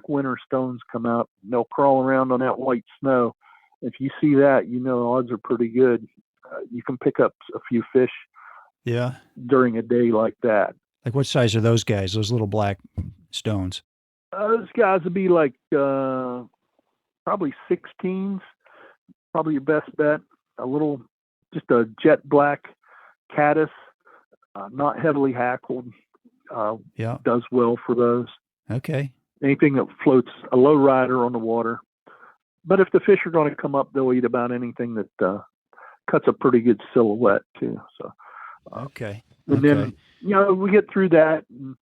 winter stones come out. And they'll crawl around on that white snow. If you see that, odds are pretty good. You can pick up a few fish. Yeah. During a day like that. Like what size are those guys? Those little black stones? Those guys would be like probably 16s. Probably your best bet. Just a jet black caddis, not heavily hackled. Does well for those. Okay. Anything that floats, a low rider on the water. But if the fish are going to come up, they'll eat about anything that cuts a pretty good silhouette too. So. Okay. And then, we get through that, and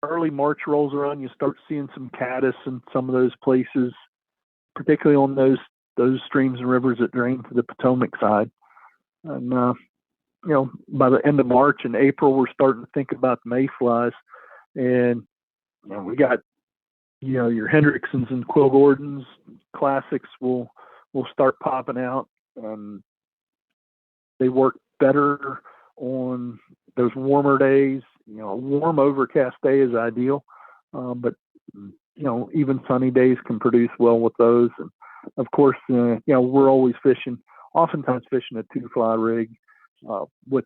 early March rolls around, you start seeing some caddis in some of those places, particularly on those streams and rivers that drain to the Potomac side. And, by the end of March and April, we're starting to think about the mayflies. And, we got, your Hendricksons and Quill Gordons classics will start popping out. They work better on those warmer days. A warm overcast day is ideal, but even sunny days can produce well with those. And of course, we're always oftentimes fishing a 2-fly rig with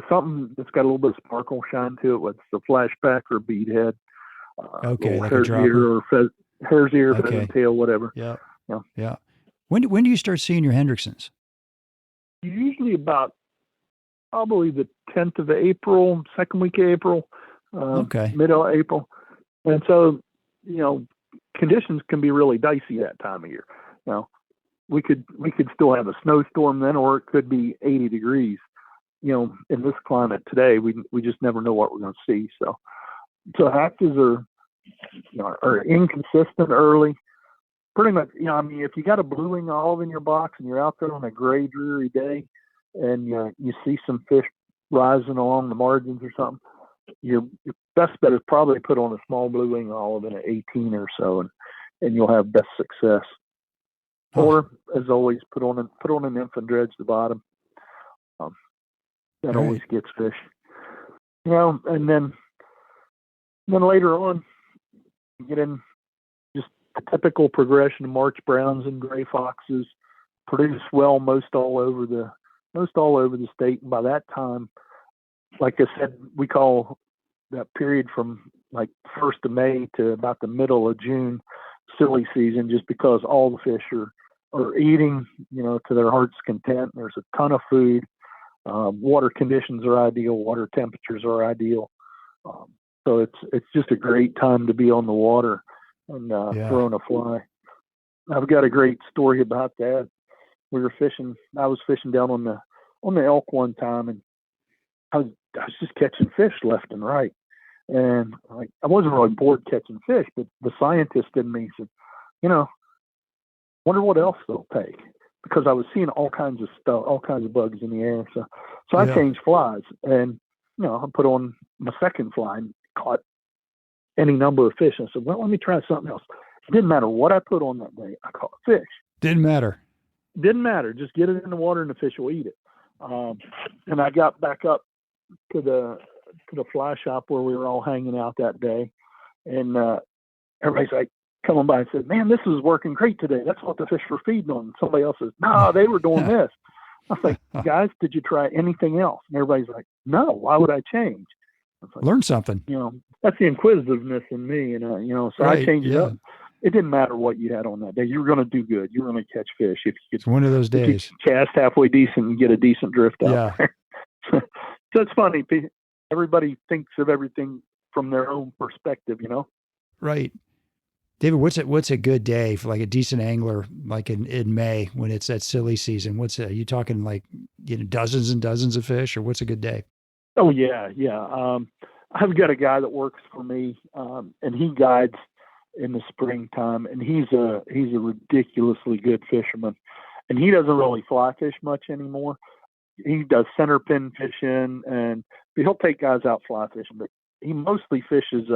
something that's got a little bit of sparkle shine to it, whether it's a flashback or a bead head, like hare's a dropper. hare's ear, pheasant tail, whatever. Yeah. When do you start seeing your Hendricksons? Usually about probably the 10th of April, second week of April, middle of April. And so, conditions can be really dicey that time of year. We could still have a snowstorm then, or it could be 80 degrees. In this climate today, we just never know what we're going to see. So hatches are inconsistent early. Pretty much, if you got a blue wing olive in your box and you're out there on a gray, dreary day, and you see some fish rising along the margins or something, your best bet is probably put on a small blue wing olive in an 18 or so, and you'll have best success. Huh. Or, as always, put on an infant dredge at the bottom. That always gets fish. And then later on, you get in just a typical progression of March browns and gray foxes, produce well most all over the state. And by that time, like I said, we call that period from like 1st of May to about the middle of June silly season, just because all the fish are eating, to their heart's content. There's a ton of food. Water conditions are ideal. Water temperatures are ideal. So it's just a great time to be on the water and throwing a fly. I've got a great story about that. We were fishing. I was fishing down on the elk one time, and I was just catching fish left and right. And I wasn't really bored catching fish, but the scientist in me said, wonder what else they'll take, because I was seeing all kinds of stuff, all kinds of bugs in the air. So I changed flies, and I put on my second fly and caught any number of fish. I said, well, let me try something else. It didn't matter what I put on that day. I caught fish. Didn't matter. Just get it in the water and the fish will eat it. And I got back up to the fly shop where we were all hanging out that day, and everybody's like coming by and said, man, this is working great today. That's what the fish were feeding on. Somebody else says, no, they were doing this. I was like, guys, did you try anything else? And everybody's like, no, why would I change? I was like, learn something. That's the inquisitiveness in me, so I changed it up. It didn't matter what you had on that day. You were going to do good. You were going to catch fish. If you could, it's one of those days. Cast halfway decent and get a decent drift out there. So it's funny. Everybody thinks of everything from their own perspective, Right. David, what's a good day for like a decent angler, like in May when it's that silly season? Are you talking like, dozens and dozens of fish, or what's a good day? Oh yeah. I've got a guy that works for me, and he guides in the springtime, and he's a ridiculously good fisherman, and he doesn't really fly fish much anymore. He does center pin fishing, but he'll take guys out fly fishing, but he mostly fishes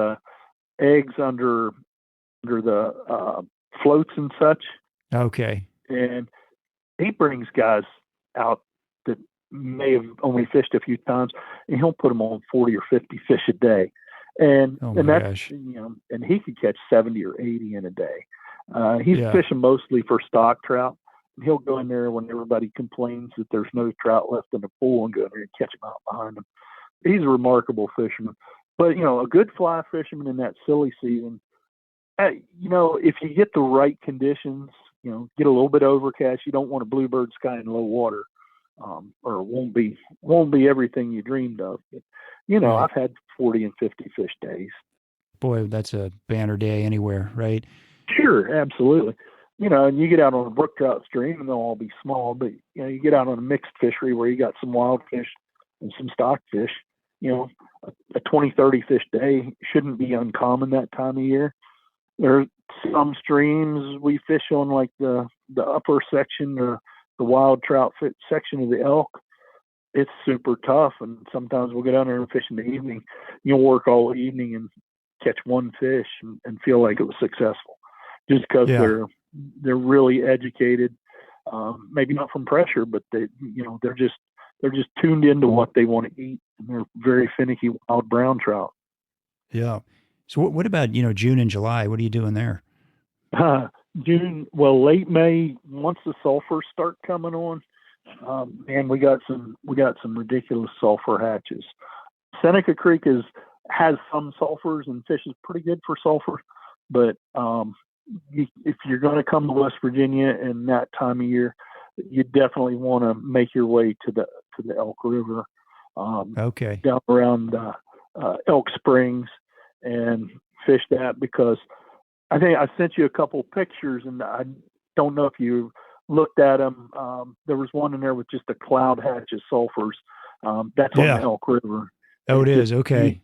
eggs under the floats and such. Okay. And he brings guys out that may have only fished a few times, and he'll put them on 40 or 50 fish a day. And that's, and he could catch 70 or 80 in a day. He's fishing mostly for stock trout. And he'll go in there when everybody complains that there's no trout left in the pool and go in there and catch them out behind them. He's a remarkable fisherman. But, a good fly fisherman in that silly season, if you get the right conditions, get a little bit overcast, you don't want a bluebird sky in low water, or it won't be everything you dreamed of. But, I've had 40 and 50 fish days. Boy, that's a banner day anywhere, right? Sure, absolutely. And you get out on a brook trout stream, and they'll all be small, but you get out on a mixed fishery where you got some wild fish and some stock fish. A 20, 30 fish day shouldn't be uncommon that time of year. There are some streams we fish on, like the upper section or the wild trout section of the elk. It's super tough, and sometimes we'll go down there and fish in the evening. You'll work all evening and catch one fish and feel like it was successful, just because they're really educated. Maybe not from pressure, but they're just tuned into what they want to eat, and they're very finicky wild brown trout. Yeah. So what about, June and July? What are you doing there? June, late May, once the sulfurs start coming on, and we got some ridiculous sulfur hatches. Seneca Creek has some sulfurs and fishes pretty good for sulfur, but if you're going to come to West Virginia in that time of year, you definitely want to make your way to the Elk River, down around Elk Springs, and fish that, because I think I sent you a couple pictures, and I don't know if you looked at them. There was one in there with just a cloud hatch of sulfurs. That's on the Elk River. Oh, it is. Okay.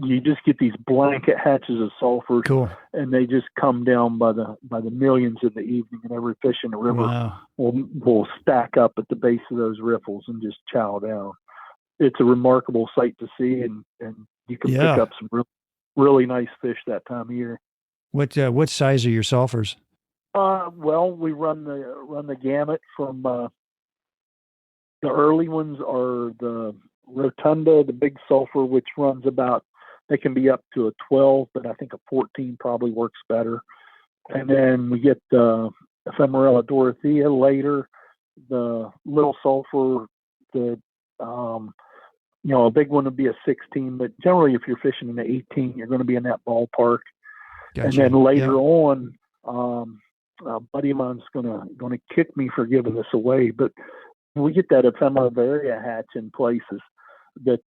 you just get these blanket hatches of sulfurs, Cool. and they just come down by the millions in the evening, and every fish in the river Wow. will stack up at the base of those riffles and just chow down. It's a remarkable sight to see, and you can Yeah. pick up some really nice fish that time of year. What size are your sulfurs? Well, we run the gamut from the early ones are the Rotunda, the big sulfur, which runs about, they can be up to a 12, but I think a 14 probably works better. And then we get the Ephemerella Dorothea later, the little sulfur, the a big one would be a 16, but generally if you're fishing in the 18, you're going to be in that ballpark. Gotcha. And then later on, a buddy of mine's gonna kick me for giving this away, but we get that Ephemeria hatch in places that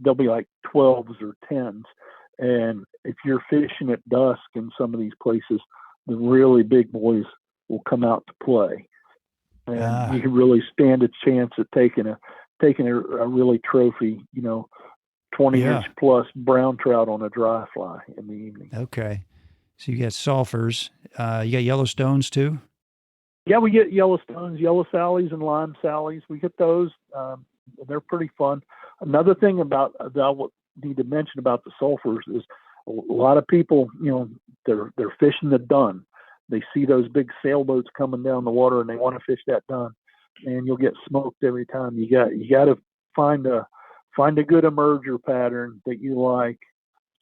they'll be like 12s or 10s, and if you're fishing at dusk in some of these places, the really big boys will come out to play, and you can really stand a chance at taking a really trophy, 20-inch plus brown trout on a dry fly in the evening. Okay. So you got sulfurs. You got Yellowstones too? Yeah, we get Yellowstones, yellow sallies, and lime sallies. We get those. They're pretty fun. Another thing that I need to mention about the sulfurs is a lot of people, they're fishing the dun. They see those big sailboats coming down the water, and they want to fish that dun, and you'll get smoked every time. You got to find a good emerger pattern that you like,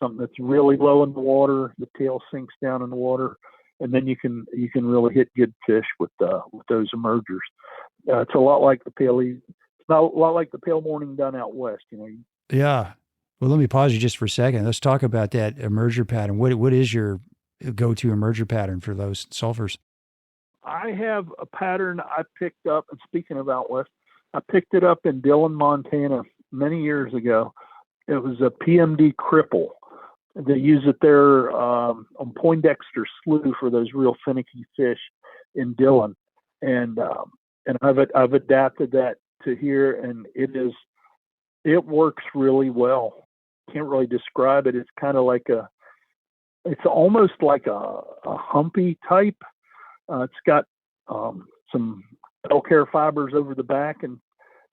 something that's really low in the water, the tail sinks down in the water, and then you can really hit good fish with those emergers. It's a lot like the pale morning dun out west, Yeah. Well, let me pause you just for a second. Let's talk about that emerger pattern. What is your go-to emerger pattern for those sulfurs? I have a pattern I picked up, and speaking of out west, I picked it up in Dillon, Montana many years ago. It was a PMD cripple. They use it there on Poindexter Slough for those real finicky fish in Dillon, and I've adapted that to here, and it works really well. Can't really describe it. It's kind of it's almost like a humpy type. It's got some elk hair fibers over the back, and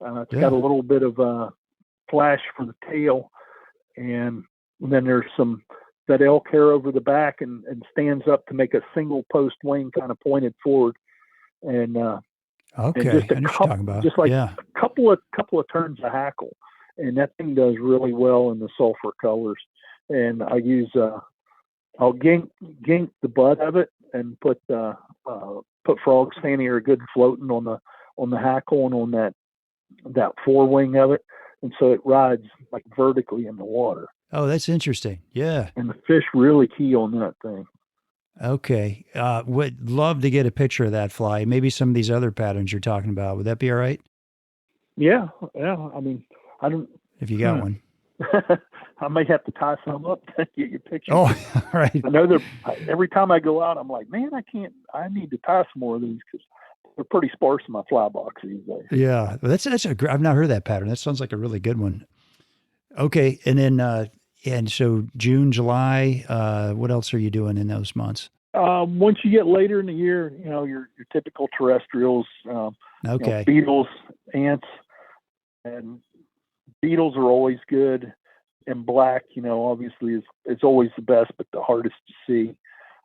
it's got a little bit of a flash for the tail, and then there's that elk hair over the back and stands up to make a single post wing kind of pointed forward, and okay, and just a couple of turns of hackle, and that thing does really well in the sulfur colors. And I use I'll gink the butt of it and put frog's fanny or good floating on the hackle and on that forewing of it, and so it rides like vertically in the water. Oh, that's interesting. Yeah. And the fish really key on that thing. Okay. Would love to get a picture of that fly. Maybe some of these other patterns you're talking about. Would that be all right? Yeah. I mean, I don't. If you got one. I may have to tie some up to get your picture. Oh, all right. I know every time I go out, I'm like, man, I need to tie some more of these because they're pretty sparse in my fly box these days. Yeah. Well, I've not heard that pattern. That sounds like a really good one. Okay. And then, and so June, July, what else are you doing in those months? Once you get later in the year, your typical terrestrials, okay. Beetles, ants, and beetles are always good. And black, obviously is always the best, but the hardest to see.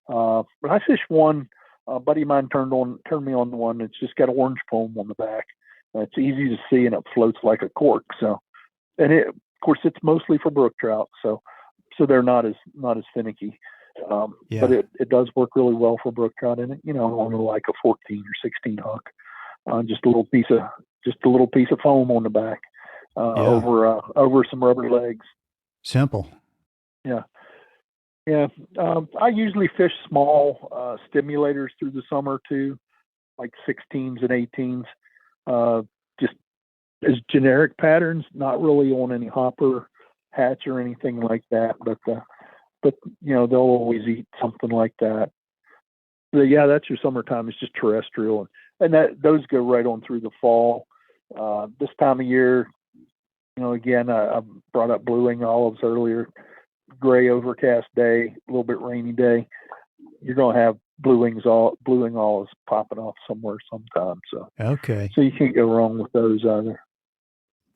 But I fished one, a buddy of mine turned me on the one that's just got orange foam on the back. It's easy to see and it floats like a cork. So, and of course, it's mostly for brook trout, so they're not as finicky. But it does work really well for brook trout, and on like a 14 or 16 hook, just a little piece of foam on the back over some rubber legs. Simple. Yeah. I usually fish small stimulators through the summer too, like 16s and 18s, just as generic patterns, not really on any hopper hatch or anything like that, but they'll always eat something like that. So yeah, that's your summertime. It's just terrestrial, and those go right on through the fall. This time of year, again, I brought up blue wing olives earlier. gray overcast day, a little bit rainy day, you're going to have blue wing alls popping off somewhere sometime. Okay. So you can't go wrong with those either.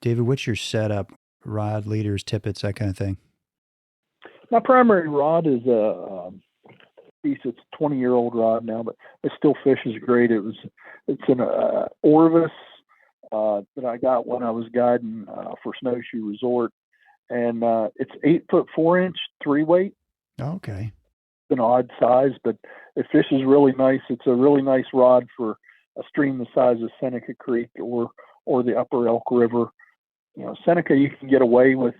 David, what's your setup? Rod, leaders, tippets, that kind of thing? My primary rod is a piece. It's a 20-year-old rod now, but it still fishes great. It's an Orvis that I got when I was guiding for Snowshoe Resort, and it's 8 4 inch 3-weight. Okay. It's an odd size, but it fishes really nice. It's a really nice rod for a stream the size of Seneca Creek or the Upper Elk River. Seneca, you can get away with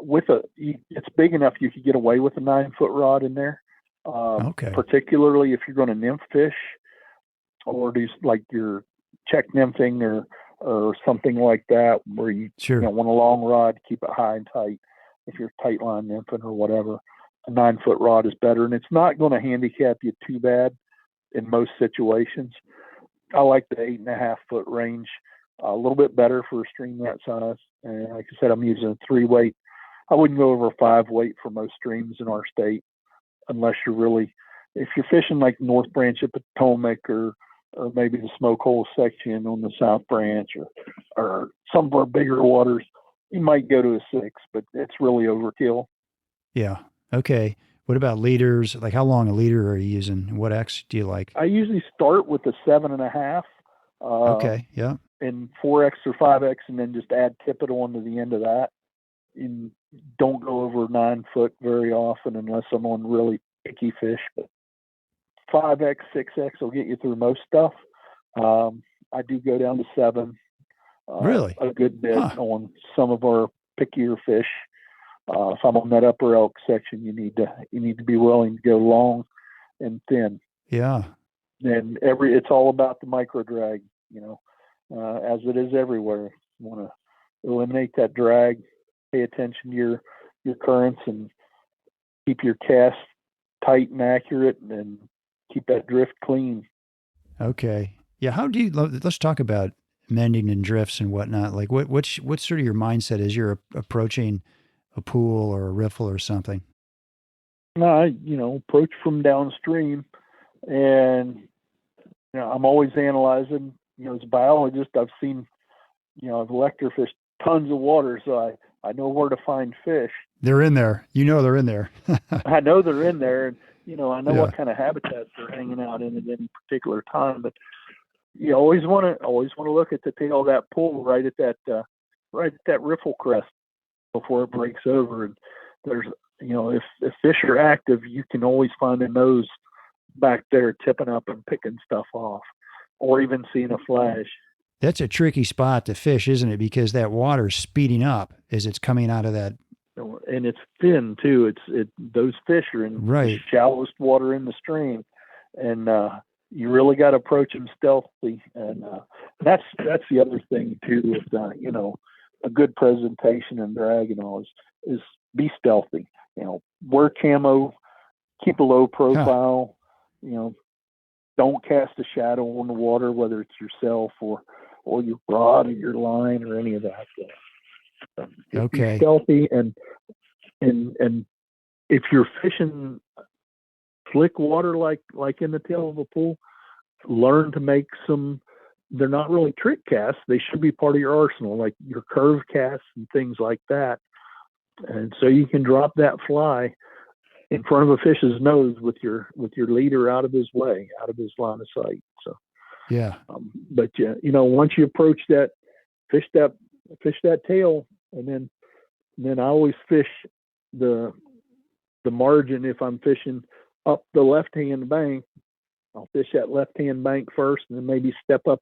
it's big enough you could get away with a 9-foot rod in there. Okay. Particularly if you're going to nymph fish or do like your check nymphing or something like that, where you want a long rod, keep it high and tight. If you're tight line nymphing or whatever, a 9-foot rod is better, and it's not going to handicap you too bad in most situations. I like the 8.5-foot range a little bit better for a stream that size. And like I said, I'm using a 3-weight. I wouldn't go over a 5-weight for most streams in our state, unless if you're fishing like North Branch of Potomac or maybe the Smoke Hole section on the South Branch or some of our bigger waters, you might go to a 6, but it's really overkill. Yeah. Okay. What about leaders? Like, how long a leader are you using? What X do you like? I usually start with a 7.5. Okay. Yeah. And 4X or 5X, and then just add tippet onto the end of that. And don't go over 9 foot very often unless I'm on really picky fish. But 5X, 6X will get you through most stuff. I do go down to 7. Really? A good bit on some of our pickier fish. If I'm on that Upper Elk section, you need to be willing to go long and thin. Yeah. And it's all about the micro drag, as it is everywhere. You want to eliminate that drag, pay attention to your currents, and keep your cast tight and accurate, and keep that drift clean. Okay. Yeah. Let's talk about mending and drifts and whatnot. Like what's sort of your mindset as you're approaching a pool or a riffle or something? I approach from downstream, and I'm always analyzing. As a biologist, I've seen, I've electrofished tons of water, so I know where to find fish. They're in there. They're in there. I know they're in there, and I know what kind of habitats they're hanging out in at any particular time. But you always want to look at the tail of that pool right at that riffle crest before it breaks over. And there's if fish are active, you can always find a nose back there tipping up and picking stuff off, or even seeing a flash. That's a tricky spot to fish, isn't it? Because that water's speeding up as it's coming out of that. And it's thin too. Those fish are in the shallowest water in the stream, and you really got to approach them stealthily. And that's the other thing too with a good presentation and drag and all is be stealthy. Wear camo, keep a low profile. Don't cast a shadow on the water, whether it's yourself or your rod or your line or any of that. Okay. Be stealthy, and if you're fishing slick water like in the tail of a pool, learn to make some. They're not really trick casts. They should be part of your arsenal, like your curve casts and things like that. And so you can drop that fly in front of a fish's nose with your leader out of his way, out of his line of sight. So yeah. But once you approach that, fish that tail, and then I always fish the margin. If I'm fishing up the left-hand bank, I'll fish that left-hand bank first, and then maybe step up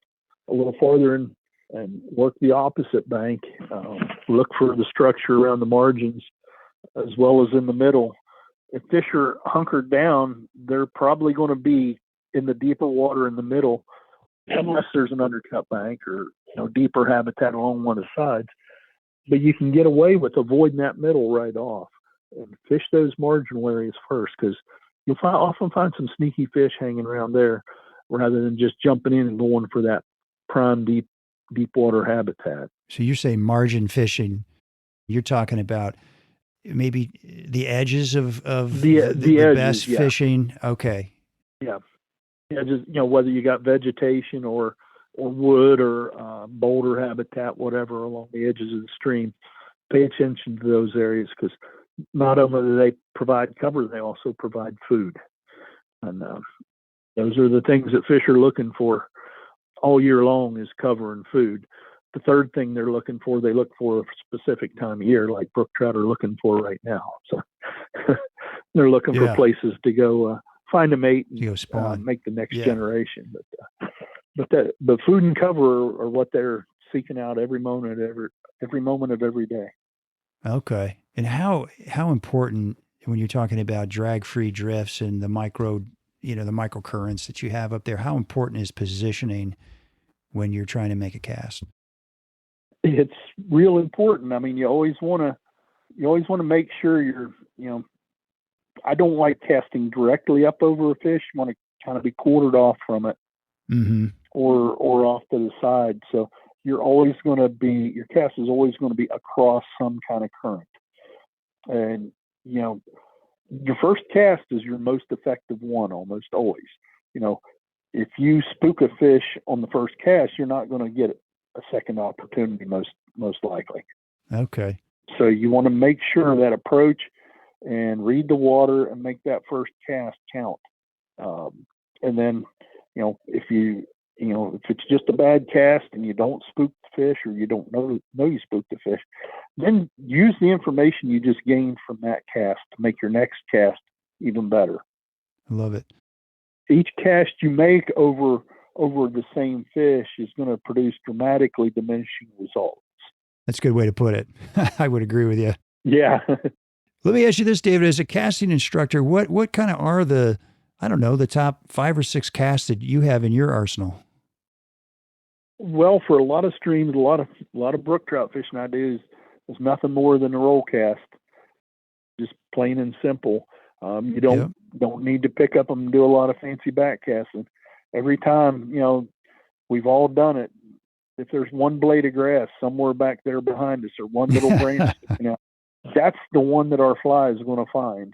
a little farther and work the opposite bank. Look for the structure around the margins as well as in the middle. If fish are hunkered down, they're probably going to be in the deeper water in the middle, unless there's an undercut bank or deeper habitat along one of the sides. But you can get away with avoiding that middle right off and fish those marginal areas first, because you'll often find some sneaky fish hanging around there rather than just jumping in and going for that prime deep water habitat. So you say margin fishing. You're talking about maybe the edges of The edges, best yeah. fishing. Okay. Yeah. Yeah, just whether you got vegetation or wood or boulder habitat, whatever, along the edges of the stream. Pay attention to those areas, because not only do they provide cover, they also provide food, and those are the things that fish are looking for all year long, is cover and food. The third thing they look for a specific time of year, like brook trout are looking for right now. So they're looking for places to go find a mate and go spawn, make the next generation. But food and cover are what they're seeking out every moment of every day. Okay. And how important, when you're talking about drag-free drifts and the micro currents that you have up there, how important is positioning when you're trying to make a cast? It's real important. I mean, you always want to make sure I don't like casting directly up over a fish. You want to kind of be quartered off from it, or off to the side. So your cast is always going to be across some kind of current. And your first cast is your most effective one, almost always. If you spook a fish on the first cast, you're not going to get a second opportunity, most likely. Okay. So you want to make sure that approach and read the water and make that first cast count. And then, if it's just a bad cast and you don't spook the fish, or you don't know you spooked the fish, then use the information you just gained from that cast to make your next cast even better. I love it. Each cast you make over the same fish is going to produce dramatically diminishing results. That's a good way to put it. I would agree with you. Yeah. Let me ask you this, David, as a casting instructor, what kind of are the top 5 or 6 casts that you have in your arsenal? Well, for a lot of streams, a lot of brook trout fishing I do is nothing more than a roll cast, just plain and simple. You don't need to pick up them and do a lot of fancy back casting. Every time, we've all done it. If there's one blade of grass somewhere back there behind us, or one little branch, that's the one that our fly is going to find.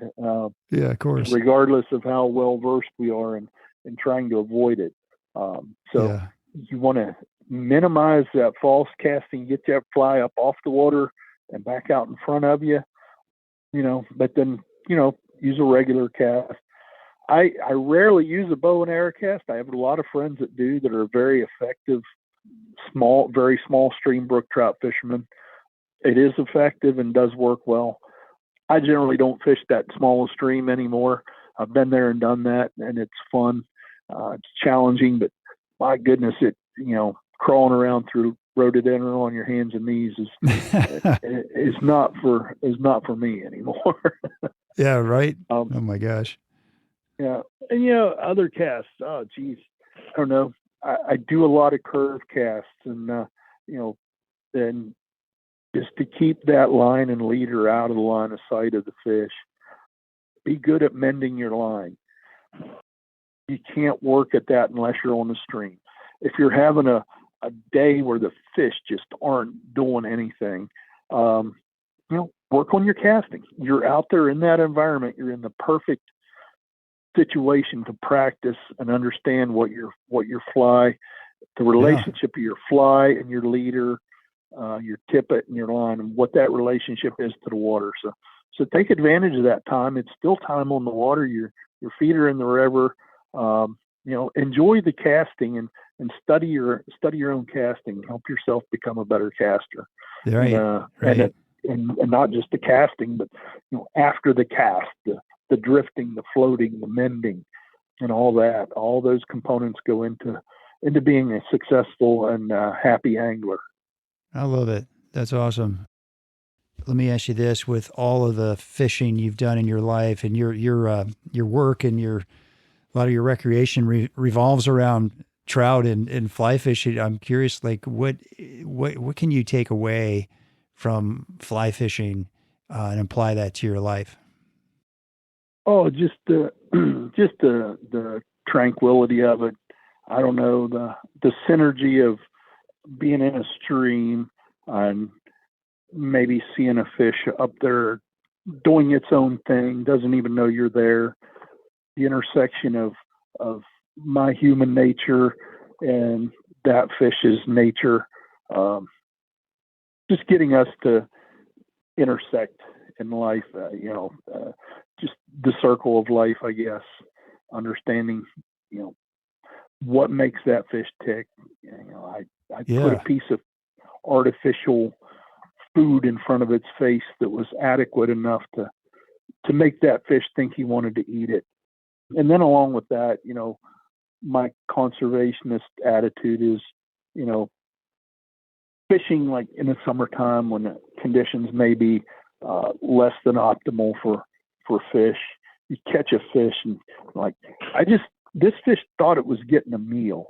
Yeah, of course. Regardless of how well versed we are in trying to avoid it. You want to minimize that false casting, get that fly up off the water and back out in front of you, but then, use a regular cast. I rarely use a bow and arrow cast. I have a lot of friends that do, that are very effective, very small stream brook trout fishermen. It is effective and does work well. I generally don't fish that small stream anymore. I've been there and done that, and it's fun. It's challenging, but my goodness, crawling around through rhododendron on your hands and knees is not for me anymore. Yeah, right. Oh my gosh. Yeah, and other casts. Oh, geez, I don't know. I do a lot of curve casts, and then just to keep that line and leader out of the line of sight of the fish. Be good at mending your line. You can't work at that unless you're on the stream. If you're having a day where the fish just aren't doing anything, work on your casting. You're out there in that environment. You're in the perfect situation to practice and understand what your fly, the relationship of your fly and your leader, your tippet and your line, and what that relationship is to the water. So take advantage of that time. It's still time on the water. Your feet are in the river. Enjoy the casting and study your own casting. Help yourself become a better caster. Right. And not just the casting, but after the cast, the drifting, the floating, the mending, and all that. All those components go into being a successful and happy angler. I love it. That's awesome. Let me ask you this: with all of the fishing you've done in your life, and your work and a lot of your recreation revolves around trout and fly fishing, I'm curious, like what can you take away from fly fishing and apply that to your life? Oh, just the tranquility of it. I don't know, the synergy of being in a stream and maybe seeing a fish up there doing its own thing, doesn't even know you're there. The intersection of my human nature and that fish's nature, just getting us to intersect in life, just the circle of life, I guess, understanding, what makes that fish tick. I put a piece of artificial food in front of its face that was adequate enough to make that fish think he wanted to eat it. And then along with that, my conservationist attitude is, fishing like in the summertime when the conditions may be less than optimal for fish. You catch a fish and this fish thought it was getting a meal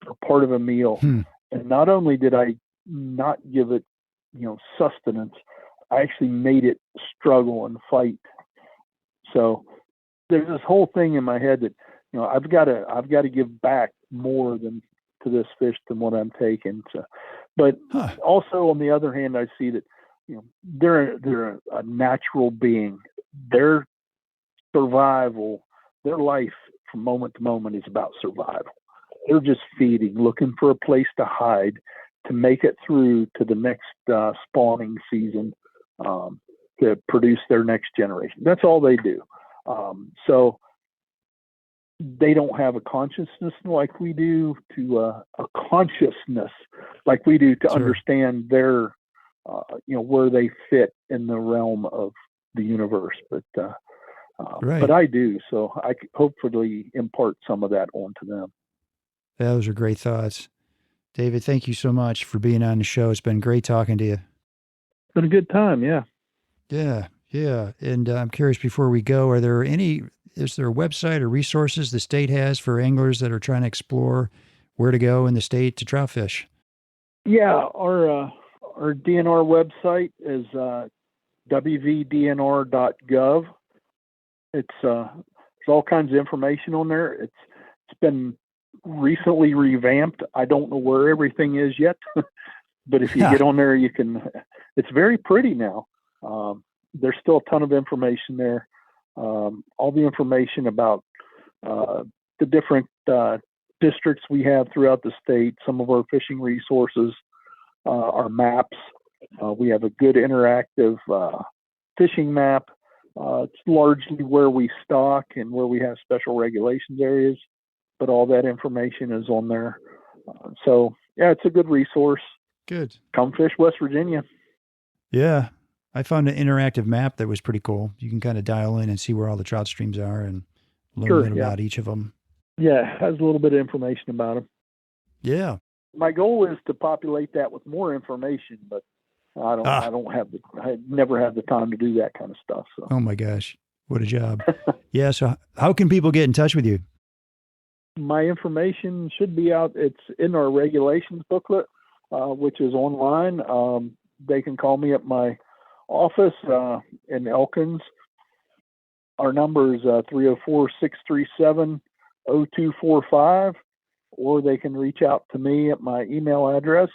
or part of a meal. And not only did I not give it, sustenance, I actually made it struggle and fight. So there's this whole thing in my head that, I've got to give back more to this fish than what I'm taking. So, but also on the other hand, I see that, they're a natural being. Their survival, their life from moment to moment is about survival. They're just feeding, looking for a place to hide, to make it through to the next spawning season, to produce their next generation. That's all they do. So they don't have a consciousness like we do, to a consciousness like we do to understand their, where they fit in the realm of the universe. But I do, so I could hopefully impart some of that onto them. Those are great thoughts. David, thank you so much for being on the show. It's been great talking to you. It's been a good time, yeah. Yeah. And I'm curious, before we go, is there a website or resources the state has for anglers that are trying to explore where to go in the state to trout fish? Yeah, our DNR website is wvdnr.gov. There's all kinds of information on there. It's been recently revamped. I don't know where everything is yet, but if you get on there, you can. It's very pretty now. There's still a ton of information there. All the information about the different districts we have throughout the state, some of our fishing resources, our maps. We have a good interactive fishing map. It's largely where we stock and where we have special regulations areas, but all that information is on there. So, yeah, it's a good resource. Good. Come fish West Virginia. Yeah. I found an interactive map that was pretty cool. You can kind of dial in and see where all the trout streams are and learn a bit about each of them. Yeah, it has a little bit of information about them. Yeah. My goal is to populate that with more information, but I never have the time to do that kind of stuff. So. Oh my gosh, what a job. Yeah. So how can people get in touch with you? My information should be out. It's in our regulations booklet, which is online. They can call me at my office in Elkins. Our number is 304-637-0245, or they can reach out to me at my email address,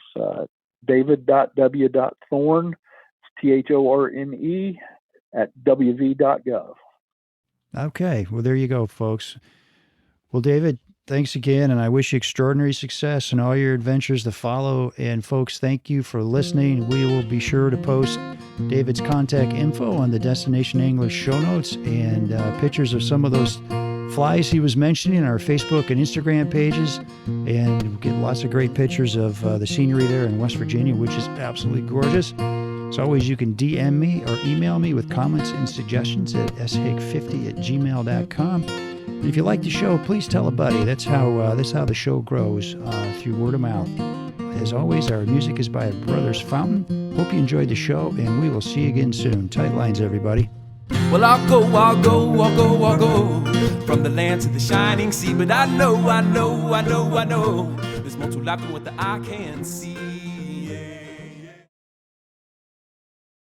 david.w.thorne, Thorne, @wv.gov. Okay. Well, there you go, folks. Well, David, thanks again, and I wish you extraordinary success in all your adventures to follow. And folks, thank you for listening. We will be sure to post David's contact info on the Destination Angler show notes and pictures of some of those flies he was mentioning on our Facebook and Instagram pages, and we'll get lots of great pictures of the scenery there in West Virginia, which is absolutely gorgeous. As always, you can DM me or email me with comments and suggestions at shaig50@gmail.com. And if you like the show, please tell a buddy. That's how the show grows, through word of mouth. As always, our music is by Brothers Fountain. Hope you enjoyed the show, and we will see you again soon. Tight lines, everybody. Well, I'll go from the land to the shining sea. But I know there's more to life than what the eye can see.